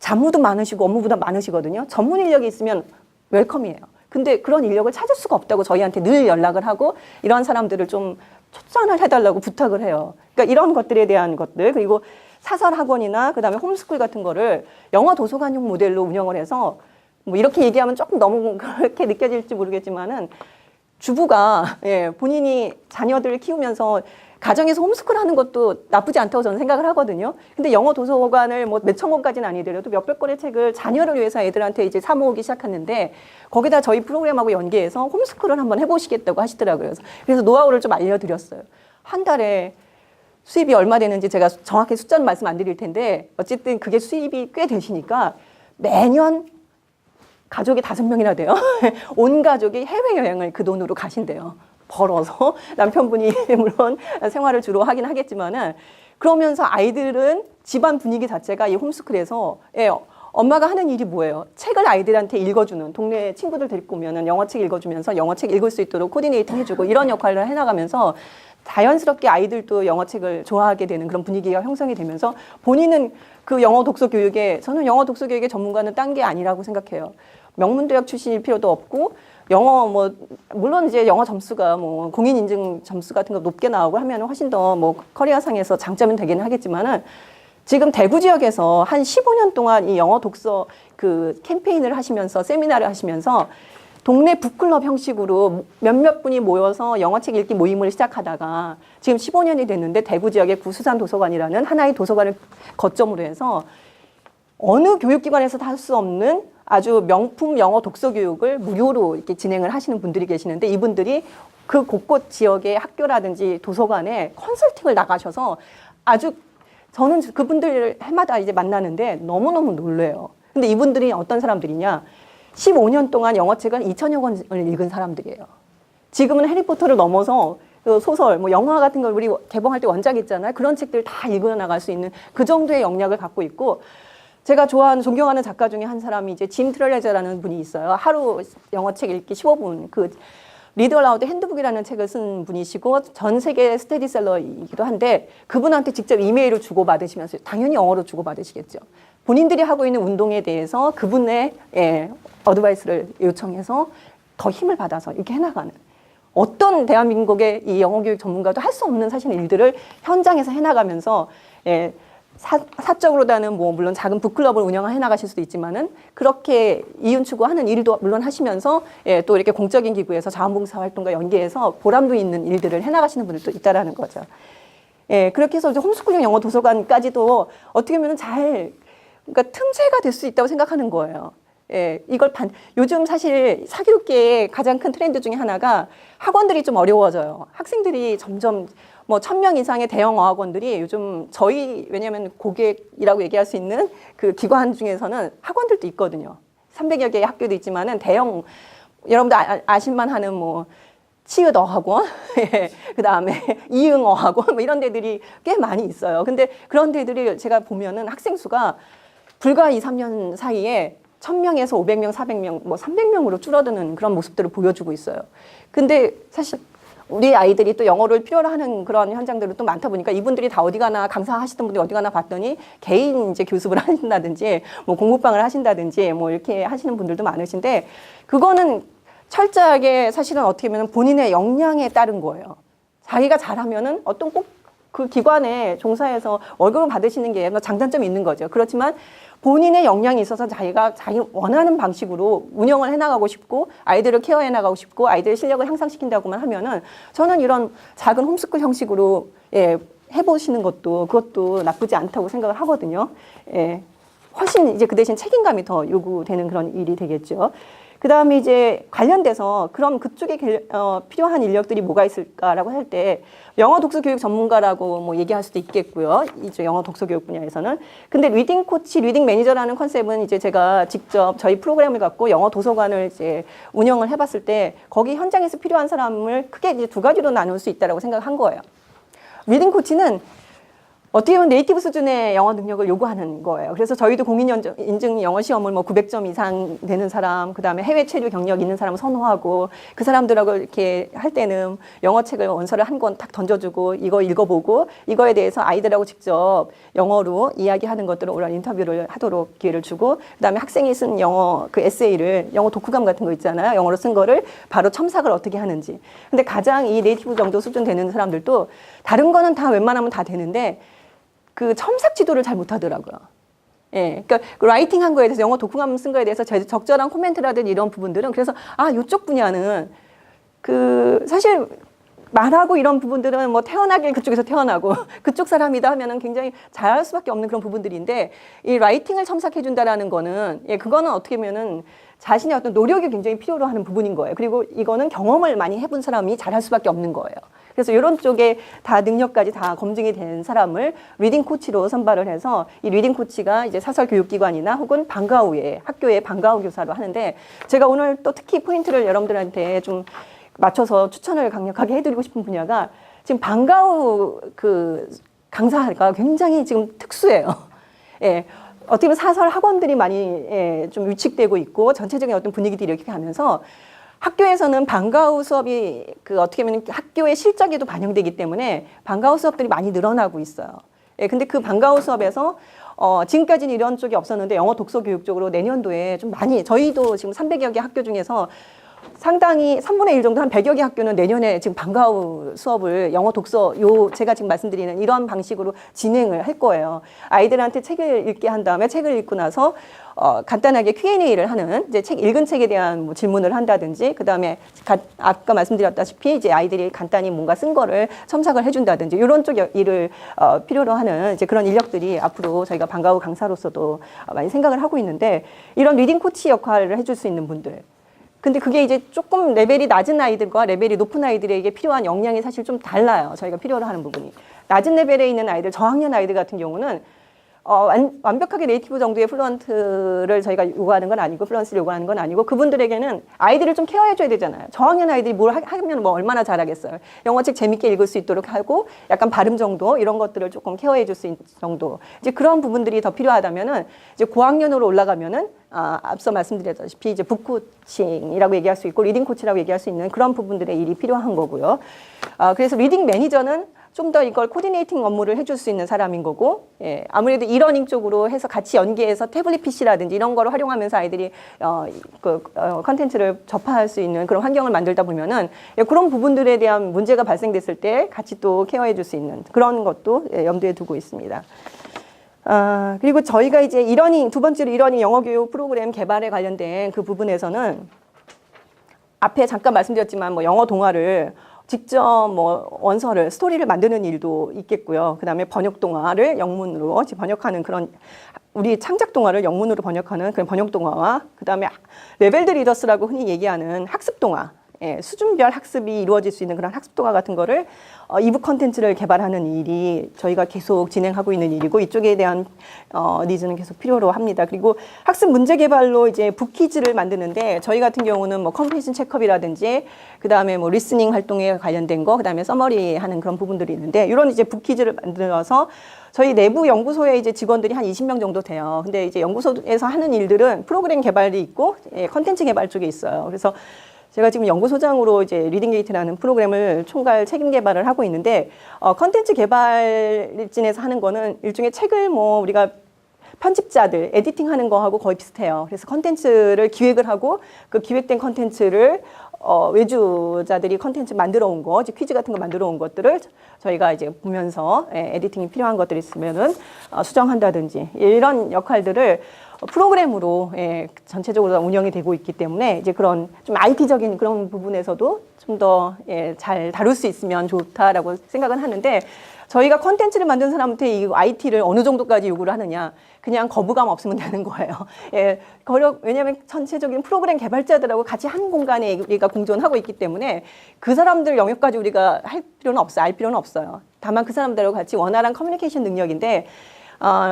잡무도 많으시고 업무 부담 많으시거든요. 전문 인력이 있으면 웰컴이에요. 근데 그런 인력을 찾을 수가 없다고 저희한테 늘 연락을 하고 이런 사람들을 좀 초청을 해달라고 부탁을 해요. 그러니까 이런 것들에 대한 것들, 그리고 사설 학원이나 그다음에 홈스쿨 같은 거를 영어 도서관용 모델로 운영을 해서, 뭐 이렇게 얘기하면 조금 너무 그렇게 느껴질지 모르겠지만은 주부가 예, 본인이 자녀들을 키우면서 가정에서 홈스쿨 하는 것도 나쁘지 않다고 저는 생각을 하거든요. 근데 영어 도서관을 뭐 몇천 권까지는 아니더라도 몇백 권의 책을 자녀를 위해서 애들한테 이제 사모으기 시작했는데, 거기다 저희 프로그램하고 연계해서 홈스쿨을 한번 해보시겠다고 하시더라고요. 그래서 노하우를 좀 알려드렸어요. 한 달에 수입이 얼마 되는지 제가 정확히 숫자는 말씀 안 드릴 텐데, 어쨌든 그게 수입이 꽤 되시니까 매년 가족이 5명이나 돼요. 온 가족이 해외여행을 그 돈으로 가신대요. 벌어서. 남편분이 물론 생활을 주로 하긴 하겠지만은, 그러면서 아이들은 집안 분위기 자체가 이 홈스쿨에서 예, 엄마가 하는 일이 뭐예요? 책을 아이들한테 읽어주는, 동네 친구들 데리고 오면은 영어책 읽어주면서 영어책 읽을 수 있도록 코디네이팅 해주고 이런 역할을 해나가면서 자연스럽게 아이들도 영어책을 좋아하게 되는 그런 분위기가 형성이 되면서, 본인은 그 영어 독서 교육에, 저는 영어 독서 교육의 전문가는 딴 게 아니라고 생각해요. 명문대학 출신일 필요도 없고, 영어 뭐 물론 이제 영어 점수가 뭐 공인 인증 점수 같은 거 높게 나오고 하면 훨씬 더 뭐 커리어상에서 장점은 되기는 하겠지만은, 지금 대구 지역에서 한 15년 동안 이 영어 독서 그 캠페인을 하시면서 세미나를 하시면서 동네 북클럽 형식으로 몇몇 분이 모여서 영어책 읽기 모임을 시작하다가 지금 15년이 됐는데, 대구 지역의 구수산 도서관이라는 하나의 도서관을 거점으로 해서 어느 교육기관에서도 할 수 없는 아주 명품 영어 독서 교육을 무료로 이렇게 진행을 하시는 분들이 계시는데 이분들이 그 곳곳 지역의 학교라든지 도서관에 컨설팅을 나가셔서 아주 저는 그분들 해마다 이제 만나는데 너무너무 놀래요. 근데 이분들이 어떤 사람들이냐? 15년 동안 영어책을 2,000여 권을 읽은 사람들이에요. 지금은 해리포터를 넘어서 그 소설, 뭐 영화 같은 걸 우리 개봉할 때 원작 있잖아요. 그런 책들 다 읽어 나갈 수 있는 그 정도의 역량을 갖고 있고 제가 좋아하는 존경하는 작가 중에 한 사람이 이제 짐 트렐레저라는 분이 있어요. 하루 영어책 읽기 15분 그 리드 얼라우드 핸드북이라는 책을 쓴 분이시고 전 세계 스테디셀러이기도 한데 그분한테 직접 이메일을 주고받으시면서 당연히 영어로 주고받으시겠죠. 본인들이 하고 있는 운동에 대해서 그분의 어드바이스를 요청해서 더 힘을 받아서 이렇게 해나가는 어떤 대한민국의 이 영어교육 전문가도 할 수 없는 사실 일들을 현장에서 해나가면서 사적으로다는 뭐 물론 작은 북클럽을 운영해 나가실 수도 있지만은 그렇게 이윤 추구하는 일도 물론 하시면서 또 이렇게 공적인 기구에서 자원봉사 활동과 연계해서 보람도 있는 일들을 해나가시는 분들도 있다라는 거죠. 그렇게 해서 이제 홈스쿨링 영어 도서관까지도 어떻게 보면 그러니까 틈새가 될 수 있다고 생각하는 거예요. 요즘 사실 사교육계의 가장 큰 트렌드 중에 하나가 학원들이 좀 어려워져요. 학생들이 점점 뭐 1,000명 이상의 대형 어학원들이 요즘 왜냐하면 고객이라고 얘기할 수 있는 그 기관 중에서는 학원들도 있거든요. 300여 개의 학교도 있지만은 대형 여러분들 아실만 하는 뭐 치읓 어학원, 그 다음에 이응 어학원 뭐 이런 데들이 꽤 많이 있어요. 근데 그런 데들이 제가 보면은 학생 수가 불과 2, 3년 사이에 1,000명에서 500명, 400명, 뭐 300명으로 줄어드는 그런 모습들을 보여주고 있어요. 근데 사실 우리 아이들이 또 영어를 필요로 하는 그런 현장들이 또 많다 보니까 이분들이 다 어디 가나 강사하시던 분들이 어디 가나 봤더니 개인 이제 교습을 하신다든지 뭐 공부방을 하신다든지 뭐 이렇게 하시는 분들도 많으신데 그거는 철저하게 사실은 어떻게 보면 본인의 역량에 따른 거예요. 자기가 잘하면은 어떤 꼭 그 기관에 종사해서 월급을 받으시는 게 장단점이 있는 거죠. 그렇지만 본인의 역량이 있어서 자기가 자기 원하는 방식으로 운영을 해나가고 싶고 아이들을 케어해 나가고 싶고 아이들의 실력을 향상시킨다고만 하면은 저는 이런 작은 홈스쿨 형식으로 해보시는 그것도 나쁘지 않다고 생각을 하거든요. 훨씬 이제 그 대신 책임감이 더 요구되는 그런 일이 되겠죠. 그 다음에 이제 관련돼서 그럼 그쪽에 필요한 인력들이 뭐가 있을까라고 할 때 영어 독서 교육 전문가라고 뭐 얘기할 수도 있겠고요. 이제 영어 독서 교육 분야에서는. 근데 리딩 코치, 리딩 매니저라는 컨셉은 이제 제가 직접 저희 프로그램을 갖고 영어 도서관을 이제 운영을 해봤을 때 거기 현장에서 필요한 사람을 크게 이제 두 가지로 나눌 수 있다라고 생각한 거예요. 리딩 코치는 어떻게 보면 네이티브 수준의 영어 능력을 요구하는 거예요. 그래서 저희도 공인 인증 영어 시험을 뭐 900점 이상 되는 사람, 그 다음에 해외 체류 경력 있는 사람을 선호하고 그 사람들하고 이렇게 할 때는 영어책을 원서를 한 권 딱 던져주고 이거 읽어보고 이거에 대해서 아이들하고 직접 영어로 이야기하는 것들을 오ral 인터뷰를 하도록 기회를 주고 그 다음에 학생이 쓴 영어 그 에세이를 영어 독후감 같은 거 있잖아요. 영어로 쓴 거를 바로 첨삭을 어떻게 하는지. 근데 가장 이 네이티브 정도 수준 되는 사람들도 다른 거는 다 웬만하면 다 되는데 그 첨삭 지도를 잘 못하더라고요. 그러니까 그 라이팅 한 거에 대해서 영어 독후감 쓴 거에 대해서 적절한 코멘트라든지 이런 부분들은 그래서 이쪽 분야는 사실 말하고 이런 부분들은 뭐 태어나길 그쪽에서 태어나고 그쪽 사람이다 하면은 굉장히 잘할 수밖에 없는 그런 부분들인데 이 라이팅을 첨삭해 준다라는 거는 그거는 어떻게 보면은 자신의 어떤 노력이 굉장히 필요로 하는 부분인 거예요. 그리고 이거는 경험을 많이 해본 사람이 잘할 수밖에 없는 거예요. 그래서 이런 쪽에 다 능력까지 다 검증이 된 사람을 리딩 코치로 선발을 해서 이 리딩 코치가 이제 사설 교육기관이나 혹은 방과 후에 학교의 방과 후 교사로 하는데 제가 오늘 또 특히 포인트를 여러분들한테 좀 맞춰서 추천을 강력하게 해드리고 싶은 분야가 지금 방과 후 그 강사가 굉장히 지금 특수해요. 어떻게 보면 사설 학원들이 많이 좀 위축되고 있고 전체적인 어떤 분위기들이 이렇게 가면서 학교에서는 방과 후 수업이 어떻게 보면 학교의 실적에도 반영되기 때문에 방과 후 수업들이 많이 늘어나고 있어요. 근데 그 방과 후 수업에서 지금까지는 이런 쪽이 없었는데 영어 독서 교육 쪽으로 내년도에 좀 많이 저희도 지금 300여 개 학교 중에서 상당히 3분의 1 정도 한 100여 개 학교는 내년에 지금 방과 후 수업을 영어 독서 제가 지금 말씀드리는 이런 방식으로 진행을 할 거예요. 아이들한테 책을 읽게 한 다음에 책을 읽고 나서 간단하게 Q&A를 하는 이제 책 읽은 책에 대한 뭐 질문을 한다든지 그다음에 아까 말씀드렸다시피 이제 아이들이 간단히 뭔가 쓴 거를 첨삭을 해준다든지 이런 쪽 일을 필요로 하는 이제 그런 인력들이 앞으로 저희가 방과후 강사로서도 많이 생각을 하고 있는데 이런 리딩 코치 역할을 해줄 수 있는 분들. 근데 그게 이제 조금 레벨이 낮은 아이들과 레벨이 높은 아이들에게 필요한 역량이 사실 좀 달라요. 저희가 필요로 하는 부분이. 낮은 레벨에 있는 아이들, 저학년 아이들 같은 경우는 완벽하게 네이티브 정도의 플루언트를 저희가 요구하는 건 아니고 플루언스를 요구하는 건 아니고 그분들에게는 아이들을 좀 케어해줘야 되잖아요. 저학년 아이들이 뭘 하면 뭐 얼마나 잘하겠어요. 영어책 재밌게 읽을 수 있도록 하고 약간 발음 정도 이런 것들을 조금 케어해줄 수 있는 정도. 이제 그런 부분들이 더 필요하다면은 이제 고학년으로 올라가면은 앞서 말씀드렸다시피 이제 북코칭이라고 얘기할 수 있고 리딩 코치라고 얘기할 수 있는 그런 부분들의 일이 필요한 거고요. 그래서 리딩 매니저는 좀 더 이걸 코디네이팅 업무를 해줄 수 있는 사람인 거고, 예, 아무래도 이러닝 쪽으로 해서 같이 연계해서 태블릿 PC라든지 이런 거를 활용하면서 아이들이 컨텐츠를 접할 수 있는 그런 환경을 만들다 보면은 예, 그런 부분들에 대한 문제가 발생됐을 때 같이 또 케어해줄 수 있는 그런 것도 예, 염두에 두고 있습니다. 그리고 저희가 이제 이러닝, 두 번째로 이러닝 영어 교육 프로그램 개발에 관련된 그 부분에서는 앞에 잠깐 말씀드렸지만 뭐 영어 동화를 직접 뭐 원서를 스토리를 만드는 일도 있겠고요. 그다음에 번역 동화를 영문으로 번역하는 그런 우리 창작 동화를 영문으로 번역하는 그런 번역 동화와 그다음에 레벨드 리더스라고 흔히 얘기하는 학습 동화, 예, 수준별 학습이 이루어질 수 있는 그런 학습 동화 같은 거를 이북 컨텐츠를 개발하는 일이 저희가 계속 진행하고 있는 일이고 이쪽에 대한 니즈는 계속 필요로 합니다. 그리고 학습 문제 개발로 이제 북퀴즈를 만드는데 저희 같은 경우는 뭐 컴플리션 체크업이라든지 그다음에 뭐 리스닝 활동에 관련된 거 그다음에 서머리 하는 그런 부분들이 있는데 이런 이제 북퀴즈를 만들어서 저희 내부 연구소에 이제 직원들이 한 20명 정도 돼요. 근데 이제 연구소에서 하는 일들은 프로그램 개발이 있고 예, 컨텐츠 개발 쪽에 있어요. 그래서 제가 지금 연구소장으로 이제 리딩 게이트라는 프로그램을 총괄 책임 개발을 하고 있는데 컨텐츠 개발진에서 하는 거는 일종의 책을 뭐 우리가 편집자들 에디팅하는 거하고 거의 비슷해요. 그래서 컨텐츠를 기획을 하고 그 기획된 컨텐츠를 외주자들이 컨텐츠 만들어 온 거, 퀴즈 같은 거 만들어 온 것들을 저희가 이제 보면서 에디팅이 필요한 것들이 있으면은 수정한다든지 이런 역할들을 프로그램으로 전체적으로 운영이 되고 있기 때문에 이제 그런 좀 IT적인 그런 부분에서도 좀 더 잘 다룰 수 있으면 좋다라고 생각은 하는데 저희가 컨텐츠를 만든 사람한테 이 IT를 어느 정도까지 요구를 하느냐 그냥 거부감 없으면 되는 거예요. 예, 왜냐하면 전체적인 프로그램 개발자들하고 같이 한 공간에 우리가 공존하고 있기 때문에 그 사람들 영역까지 우리가 할 필요는 없어요. 알 필요는 없어요. 다만 그 사람들하고 같이 원활한 커뮤니케이션 능력인데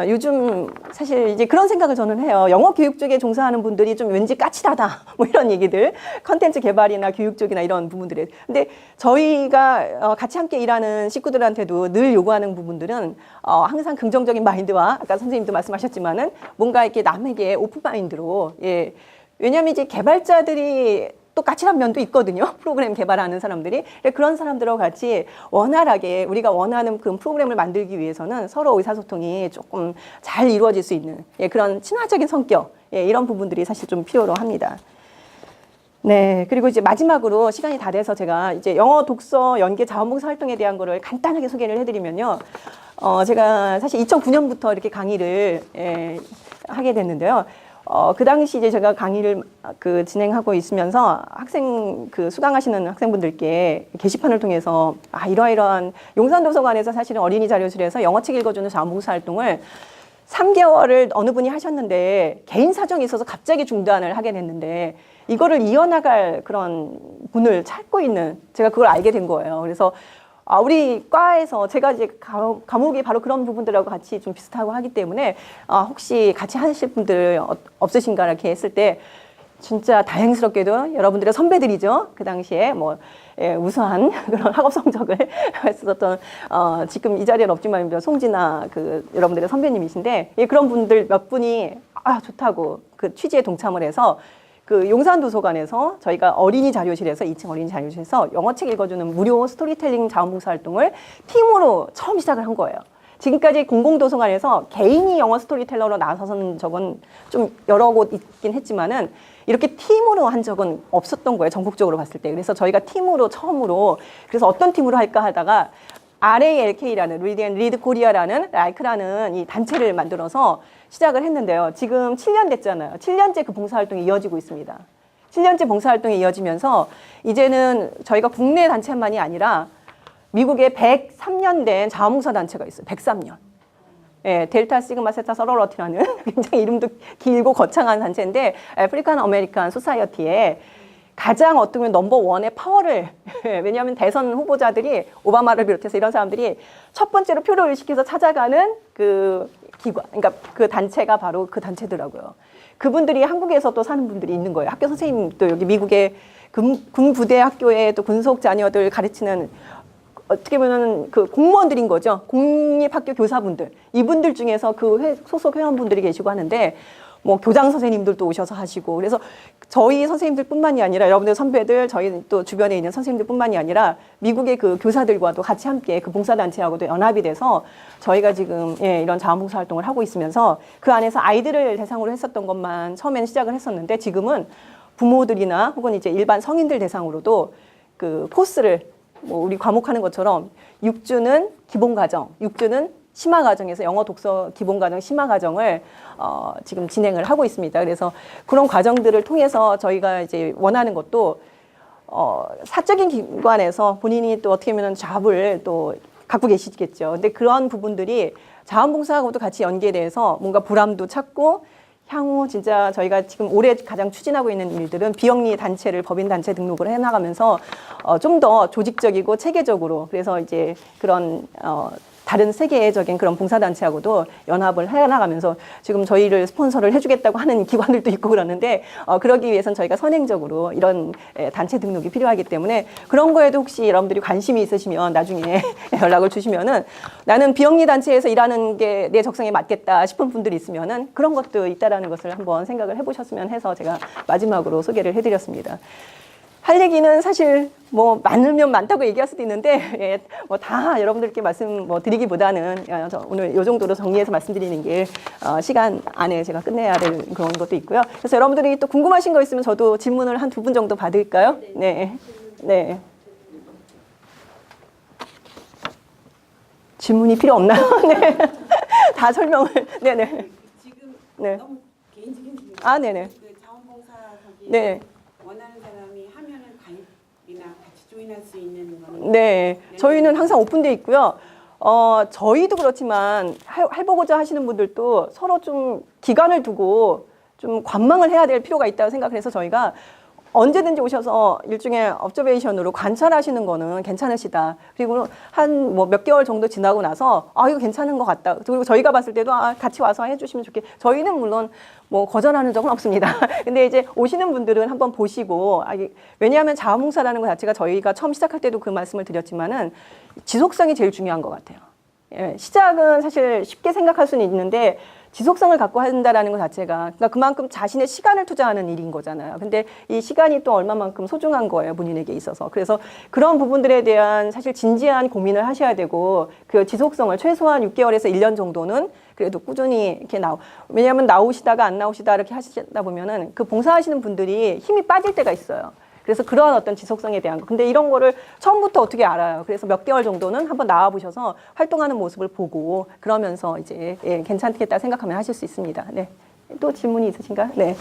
요즘 사실 이제 그런 생각을 저는 해요. 영어 교육 쪽에 종사하는 분들이 좀 왠지 까칠하다. 뭐 이런 얘기들. 컨텐츠 개발이나 교육 쪽이나 이런 부분들에. 근데 저희가 같이 함께 일하는 식구들한테도 늘 요구하는 부분들은 항상 긍정적인 마인드와 아까 선생님도 말씀하셨지만은 뭔가 이렇게 남에게 오픈 마인드로 예. 왜냐하면 이제 개발자들이 또 까칠한 면도 있거든요. 프로그램 개발하는 사람들이. 그런 사람들하고 같이 원활하게 우리가 원하는 그런 프로그램을 만들기 위해서는 서로 의사소통이 조금 잘 이루어질 수 있는 그런 친화적인 성격 이런 부분들이 사실 좀 필요로 합니다. 네. 그리고 이제 마지막으로 시간이 다 돼서 제가 이제 영어 독서 연계 자원봉사 활동에 대한 거를 간단하게 소개를 해드리면요. 제가 사실 2009년부터 이렇게 강의를 하게 됐는데요. 그 당시 이제 제가 강의를 진행하고 있으면서 학생 수강하시는 학생분들께 게시판을 통해서 이러이러한 용산도서관에서 사실은 어린이 자료실에서 영어책 읽어주는 자원봉사 활동을 3개월을 어느 분이 하셨는데 개인 사정이 있어서 갑자기 중단을 하게 됐는데 이거를 이어나갈 그런 분을 찾고 있는 제가 그걸 알게 된 거예요. 그래서 우리 과에서 제가 이제 과목이 바로 그런 부분들하고 같이 좀 비슷하고 하기 때문에 혹시 같이 하실 분들 없으신가 이렇게 했을 때 진짜 다행스럽게도 여러분들의 선배들이죠. 그 당시에 뭐 우수한 그런 학업 성적을 했었던 지금 이 자리에는 없지만 송진아 여러분들의 선배님이신데 그런 분들 몇 분이 좋다고 그 취지에 동참을 해서 그 용산도서관에서 저희가 어린이 자료실에서 2층 어린이 자료실에서 영어책 읽어주는 무료 스토리텔링 자원봉사 활동을 팀으로 처음 시작을 한 거예요. 지금까지 공공도서관에서 개인이 영어 스토리텔러로 나서는 적은 좀 여러 곳 있긴 했지만은 이렇게 팀으로 한 적은 없었던 거예요. 전국적으로 봤을 때. 그래서 저희가 팀으로 처음으로 그래서 어떤 팀으로 할까 하다가 RALK라는 리드 앤 리드 코리아라는 라이크라는 이 단체를 만들어서 시작을 했는데요. 지금 7년 됐잖아요. 7년째 그 봉사활동이 이어지고 있습니다. 7년째 봉사활동이 이어지면서 이제는 저희가 국내 단체만이 아니라 미국에 103년 된 자원봉사 단체가 있어요. 103년. 예, 델타 시그마 세타 서러러티라는 굉장히 이름도 길고 거창한 단체인데 아프리칸 아메리칸 소사이어티에 가장 어떻게 보면 넘버 원의 파워를 왜냐하면 대선 후보자들이 오바마를 비롯해서 이런 사람들이 첫 번째로 표를 의식해서 찾아가는 그 기관, 그러니까 그 단체가 바로 그 단체더라고요. 그분들이 한국에서 또 사는 분들이 있는 거예요. 학교 선생님 또 여기 미국의 군부대 학교에 또 군속 자녀들 가르치는 어떻게 보면 그 공무원들인 거죠. 공립학교 교사분들. 이분들 중에서 그 소속 회원분들이 계시고 하는데 뭐 교장 선생님들도 오셔서 하시고 그래서 저희 선생님들뿐만이 아니라 여러분들 선배들 저희 또 주변에 있는 선생님들뿐만이 아니라 미국의 그 교사들과도 같이 함께 그 봉사단체하고도 연합이 돼서 저희가 지금 이런 자원봉사 활동을 하고 있으면서 그 안에서 아이들을 대상으로 했었던 것만 처음에는 시작을 했었는데 지금은 부모들이나 혹은 이제 일반 성인들 대상으로도 그 코스를 뭐 우리 과목하는 것처럼 6주는 기본과정, 6주는 심화과정에서 영어 독서 기본과정 심화과정을 지금 진행을 하고 있습니다. 그래서 그런 과정들을 통해서 저희가 이제 원하는 것도 사적인 기관에서 본인이 또 어떻게 보면 잡을 또 갖고 계시겠죠. 근데 그런 부분들이 자원봉사하고도 같이 연계돼서 뭔가 보람도 찾고 향후 진짜 저희가 지금 올해 가장 추진하고 있는 일들은 비영리 단체를 법인 단체 등록을 해나가면서 좀 더 조직적이고 체계적으로 그래서 이제 그런 다른 세계적인 그런 봉사단체하고도 연합을 해나가면서 지금 저희를 스폰서를 해주겠다고 하는 기관들도 있고 그러는데 그러기 위해서는 저희가 선행적으로 이런 단체 등록이 필요하기 때문에 그런 거에도 혹시 여러분들이 관심이 있으시면 나중에 연락을 주시면은 나는 비영리 단체에서 일하는 게 내 적성에 맞겠다 싶은 분들이 있으면은 그런 것도 있다라는 것을 한번 생각을 해보셨으면 해서 제가 마지막으로 소개를 해드렸습니다. 할 얘기는 사실 뭐 많으면 많다고 얘기할 수도 있는데 뭐 다 여러분들께 말씀 뭐 드리기보다는 오늘 이 정도로 정리해서 말씀드리는 게 시간 안에 제가 끝내야 될 그런 것도 있고요. 그래서 여러분들이 또 궁금하신 거 있으면 저도 질문을 한 2분 정도 받을까요? 네. 네. 질문이 필요 없나요? 네. 다 설명을. 네네. 지금 네. 너무 개인적인 질문. 아, 네네. 그 자원봉사 거기 네. 원하는 사람이 하면은 가입이나 같이 조인할 수 있는 거는 네, 저희는 항상 오픈되어 있고요. 저희도 그렇지만 해보고자 하시는 분들도 서로 좀 기간을 두고 좀 관망을 해야 될 필요가 있다고 생각을 해서 저희가 언제든지 오셔서 일종의 업저베이션으로 관찰하시는 거는 괜찮으시다. 그리고 한 뭐 몇 개월 정도 지나고 나서 이거 괜찮은 것 같다. 그리고 저희가 봤을 때도 같이 와서 해주시면 좋겠. 저희는 물론 뭐 거절하는 적은 없습니다. 근데 이제 오시는 분들은 한번 보시고 왜냐하면 자원봉사라는 것 자체가 저희가 처음 시작할 때도 그 말씀을 드렸지만은 지속성이 제일 중요한 것 같아요. 예, 시작은 사실 쉽게 생각할 수는 있는데 지속성을 갖고 한다라는 것 자체가 그러니까 그만큼 자신의 시간을 투자하는 일인 거잖아요. 근데 이 시간이 또 얼마만큼 소중한 거예요, 본인에게 있어서. 그래서 그런 부분들에 대한 사실 진지한 고민을 하셔야 되고 그 지속성을 최소한 6개월에서 1년 정도는 그래도 꾸준히 이렇게 왜냐하면 나오시다가 안 나오시다 이렇게 하시다 보면은 그 봉사하시는 분들이 힘이 빠질 때가 있어요. 그래서 그러한 어떤 지속성에 대한 거. 근데 이런 거를 처음부터 어떻게 알아요? 그래서 몇 개월 정도는 한번 나와 보셔서 활동하는 모습을 보고 그러면서 이제 괜찮겠다 생각하면 하실 수 있습니다. 네. 또 질문이 있으신가요? 네.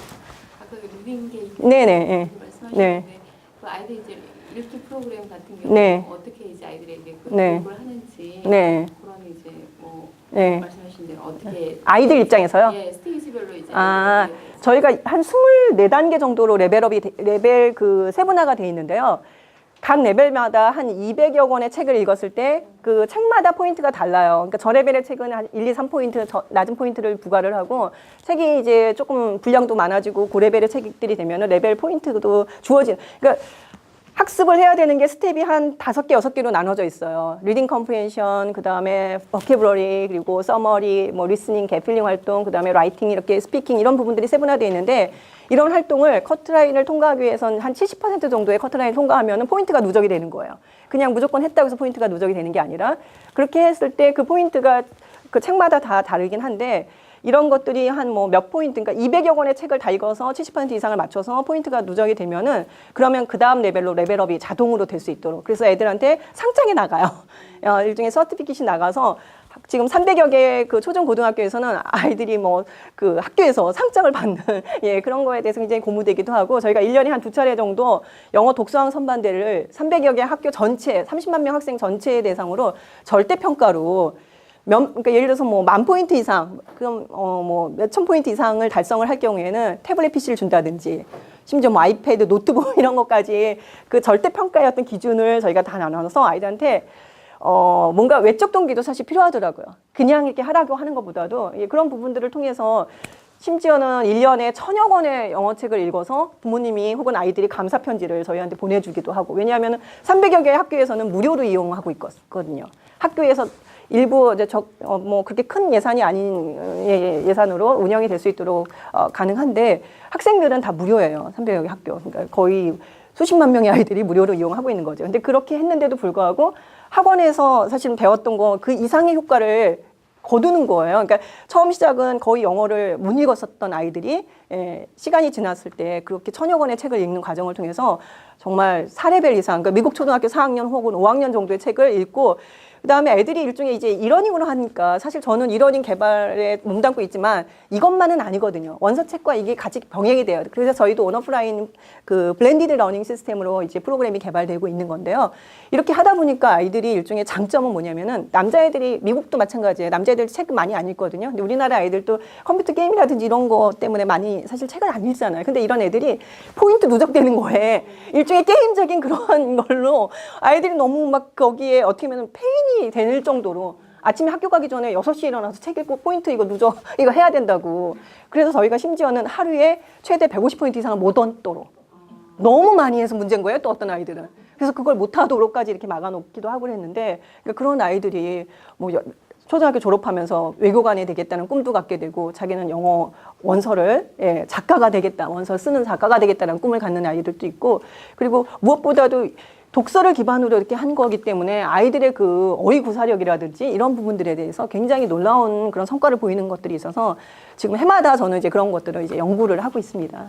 아까 그 리빙 게임 네네. 말씀하셨는데 네. 그 아이들 이제 읽기 프로그램 같은 경우 네. 어떻게 이제 아이들에게 그 네. 교육을 하는지 네. 그런 이제 뭐 네. 말씀하신 대로 어떻게 아이들 입장에서요? 예 스테이지별로 이제 저희가 한 24단계 정도로 레벨 그 세분화가 돼 있는데요. 각 레벨마다 한 200여 권의 책을 읽었을 때 그 책마다 포인트가 달라요. 그러니까 저레벨의 책은 한 1, 2, 3포인트 낮은 포인트를 부과를 하고 책이 이제 조금 분량도 많아지고 고레벨의 책들이 되면은 레벨 포인트도 주어지는. 그러니까 학습을 해야 되는 게 스텝이 한 5개, 6개로 나눠져 있어요. 리딩 컴프레hen션, 그 다음에 버케브러리, 그리고 서머리, 뭐 리스닝, 개필링 활동, 그 다음에 라이팅, 이렇게 스피킹 이런 부분들이 세분화되어 있는데 이런 활동을 커트라인을 통과하기 위해서는 한 70% 정도의 커트라인을 통과하면 포인트가 누적이 되는 거예요. 그냥 무조건 했다고 해서 포인트가 누적이 되는 게 아니라 그렇게 했을 때 그 포인트가 그 책마다 다 다르긴 한데 이런 것들이 한 뭐 몇 포인트, 그러니까 200여 권의 책을 다 읽어서 70% 이상을 맞춰서 포인트가 누적이 되면은 그러면 그 다음 레벨로 레벨업이 자동으로 될 수 있도록. 그래서 애들한테 상장이 나가요. 일종의 서티피킷이 나가서 지금 300여 개의 그 초중 고등학교에서는 아이들이 뭐 그 학교에서 상장을 받는 예, 그런 거에 대해서 굉장히 고무되기도 하고 저희가 1년에 한 2차례 정도 영어 독서왕 선반대를 300여 개 학교 전체, 30만 명 학생 전체의 대상으로 절대 평가로 그러니까 예를 들어서 뭐 10,000포인트 이상, 그럼 뭐 몇천 포인트 이상을 달성을 할 경우에는 태블릿 PC를 준다든지 심지어 뭐 아이패드, 노트북 이런 것까지 그 절대 평가의 어떤 기준을 저희가 다 나눠서 아이들한테 뭔가 외적 동기도 사실 필요하더라고요. 그냥 이렇게 하라고 하는 것보다도 그런 부분들을 통해서 심지어는 1년에 1000여 권의 영어책을 읽어서 부모님이 혹은 아이들이 감사 편지를 저희한테 보내주기도 하고 왜냐하면 300여 개의 학교에서는 무료로 이용하고 있거든요. 학교에서 일부 이제 뭐 그렇게 큰 예산이 아닌 예산으로 운영이 될 수 있도록 가능한데 학생들은 다 무료예요. 300여 개 학교. 그러니까 거의 수십만 명의 아이들이 무료로 이용하고 있는 거죠. 근데 그렇게 했는데도 불구하고 학원에서 사실 배웠던 거 그 이상의 효과를 거두는 거예요. 그러니까 처음 시작은 거의 영어를 못 읽었었던 아이들이 시간이 지났을 때 그렇게 1000여 권의 책을 읽는 과정을 통해서 정말 4레벨 이상, 그러니까 미국 초등학교 4학년 혹은 5학년 정도의 책을 읽고 그다음에 애들이 일종의 이제 이러닝으로 하니까 사실 저는 이러닝 개발에 몸담고 있지만 이것만은 아니거든요. 원서책과 이게 같이 병행이 돼요. 그래서 저희도 온오프라인 그 블렌디드 러닝 시스템으로 이제 프로그램이 개발되고 있는 건데요. 이렇게 하다 보니까 아이들이 일종의 장점은 뭐냐면은 남자애들이 미국도 마찬가지예요. 남자애들 책 많이 안 읽거든요. 근데 우리나라 아이들도 컴퓨터 게임이라든지 이런 거 때문에 많이 사실 책을 안 읽잖아요. 근데 이런 애들이 포인트 누적되는 거에 일종의 게임적인 그런 걸로 아이들이 너무 막 거기에 어떻게 보면 페인이 될 정도로 아침에 학교 가기 전에 6시에 일어나서 책 읽고 포인트 이거 누적 이거 해야 된다고. 그래서 저희가 심지어는 하루에 최대 150포인트 이상을 못 얻도록 너무 많이 해서 문제인 거예요. 또 어떤 아이들은. 그래서 그걸 못하도록까지 이렇게 막아놓기도 하고 그랬는데 그러니까 그런 아이들이 뭐 초등학교 졸업하면서 외교관이 되겠다는 꿈도 갖게 되고 자기는 영어 원서를 작가가 되겠다. 원서 쓰는 작가가 되겠다는 꿈을 갖는 아이들도 있고 그리고 무엇보다도 독서를 기반으로 이렇게 한 거기 때문에 아이들의 그 어휘 구사력이라든지 이런 부분들에 대해서 굉장히 놀라운 그런 성과를 보이는 것들이 있어서 지금 해마다 저는 이제 그런 것들을 이제 연구를 하고 있습니다.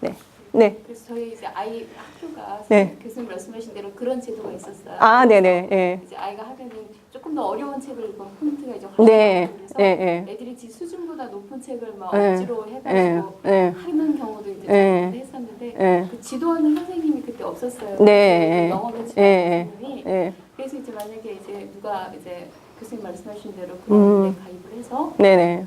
네. 네. 그래서 저희 이제 아이 학교가 네. 교수님 말씀하신 대로 그런 제도가 있었어요. 아, 네네. 예. 이제 아이가 하면은 조금 더 어려운 책을 읽으면 포인트가 이제 네. 그래서 예. 애들이 수준보다 높은 책을 막 예. 억지로 해가지고 예. 하는 경우도 이제 예. 했었는데 예. 그 지도하는 선생님이 그때 없었어요. 네. 영어를 지도하는 선생님이. 예. 그래서 이제 만약에 이제 누가 이제 교수님 말씀하신 대로 그런 데 가입을 해서 네네.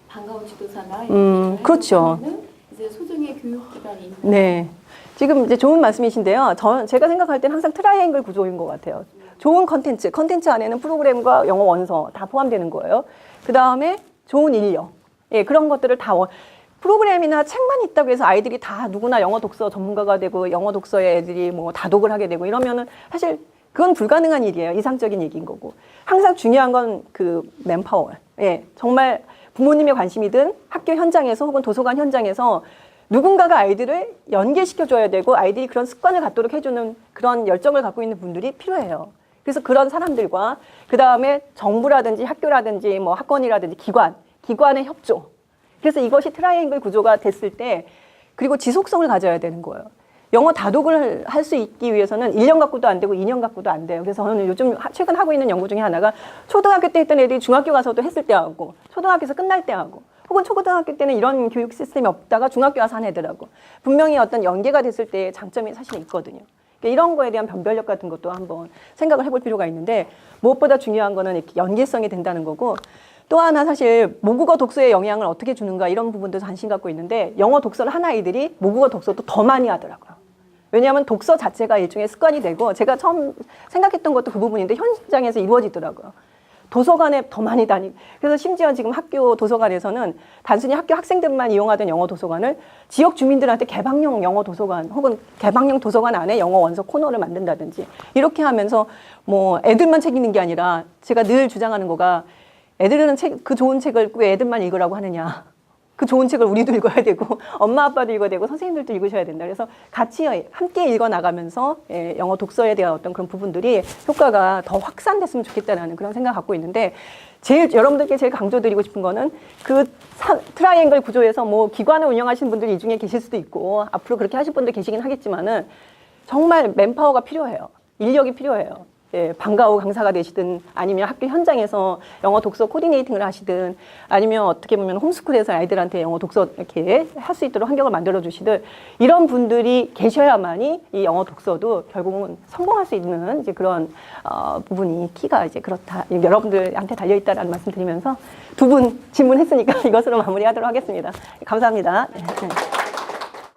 반가운 지도사나 이런 걸 그렇죠. 하면은 이제 소정의 교육기관이 있는 네. 지금 이제 좋은 말씀이신데요. 제가 생각할 때는 항상 트라이앵글 구조인 것 같아요. 좋은 컨텐츠 안에는 프로그램과 영어 원서 다 포함되는 거예요. 그 다음에 좋은 인력. 그런 것들을 다 프로그램이나 책만 있다고 해서 아이들이 다 누구나 영어 독서 전문가가 되고 영어 독서에 애들이 뭐 다독을 하게 되고 이러면은 사실 그건 불가능한 일이에요. 이상적인 얘기인 거고. 항상 중요한 건 그 맨파워. 정말 부모님의 관심이든 학교 현장에서 혹은 도서관 현장에서 누군가가 아이들을 연계시켜줘야 되고 아이들이 그런 습관을 갖도록 해주는 그런 열정을 갖고 있는 분들이 필요해요. 그래서 그런 사람들과 그 다음에 정부라든지 학교라든지 뭐 학원이라든지 기관의 협조. 그래서 이것이 트라이앵글 구조가 됐을 때 그리고 지속성을 가져야 되는 거예요. 영어 다독을 할 수 있기 위해서는 1년 갖고도 안 되고 2년 갖고도 안 돼요. 그래서 저는 요즘 최근 하고 있는 연구 중에 하나가 초등학교 때 했던 애들이 중학교 가서도 했을 때 하고 초등학교에서 끝날 때 하고 혹은 초고등학교 때는 이런 교육 시스템이 없다가 중학교 와서 한 애들하고 분명히 어떤 연계가 됐을 때 장점이 사실 있거든요. 그러니까 이런 거에 대한 변별력 같은 것도 한번 생각을 해볼 필요가 있는데 무엇보다 중요한 거는 이렇게 연계성이 된다는 거고 또 하나 사실 모국어 독서에 영향을 어떻게 주는가 이런 부분도 관심 갖고 있는데 영어 독서를 한 아이들이 모국어 독서도 더 많이 하더라고요. 왜냐하면 독서 자체가 일종의 습관이 되고 제가 처음 생각했던 것도 그 부분인데 현장에서 이루어지더라고요. 도서관에 더 많이 다니고 그래서 심지어 지금 학교 도서관에서는 단순히 학교 학생들만 이용하던 영어 도서관을 지역 주민들한테 개방용 영어 도서관 혹은 개방용 도서관 안에 영어 원서 코너를 만든다든지 이렇게 하면서 뭐 애들만 책 읽는 게 아니라 제가 늘 주장하는 거가 애들은 그 좋은 책을 왜 애들만 읽으라고 하느냐. 그 좋은 책을 우리도 읽어야 되고 엄마 아빠도 읽어야 되고 선생님들도 읽으셔야 된다. 그래서 같이 함께 읽어 나가면서 영어 독서에 대한 어떤 그런 부분들이 효과가 더 확산됐으면 좋겠다는 그런 생각 갖고 있는데 여러분들께 제일 강조드리고 싶은 거는 그 트라이앵글 구조에서 뭐 기관을 운영하시는 분들이 이 중에 계실 수도 있고 앞으로 그렇게 하실 분들 계시긴 하겠지만은 정말 맨파워가 필요해요. 인력이 필요해요. 방과후 강사가 되시든 아니면 학교 현장에서 영어 독서 코디네이팅을 하시든 아니면 어떻게 보면 홈스쿨에서 아이들한테 영어 독서 이렇게 할 수 있도록 환경을 만들어 주시든 이런 분들이 계셔야만이 이 영어 독서도 결국은 성공할 수 있는 이제 그런 부분이 키가 이제 그렇다. 여러분들한테 달려 있다라는 말씀 드리면서 두 분 질문했으니까 이것으로 마무리하도록 하겠습니다. 감사합니다. 네.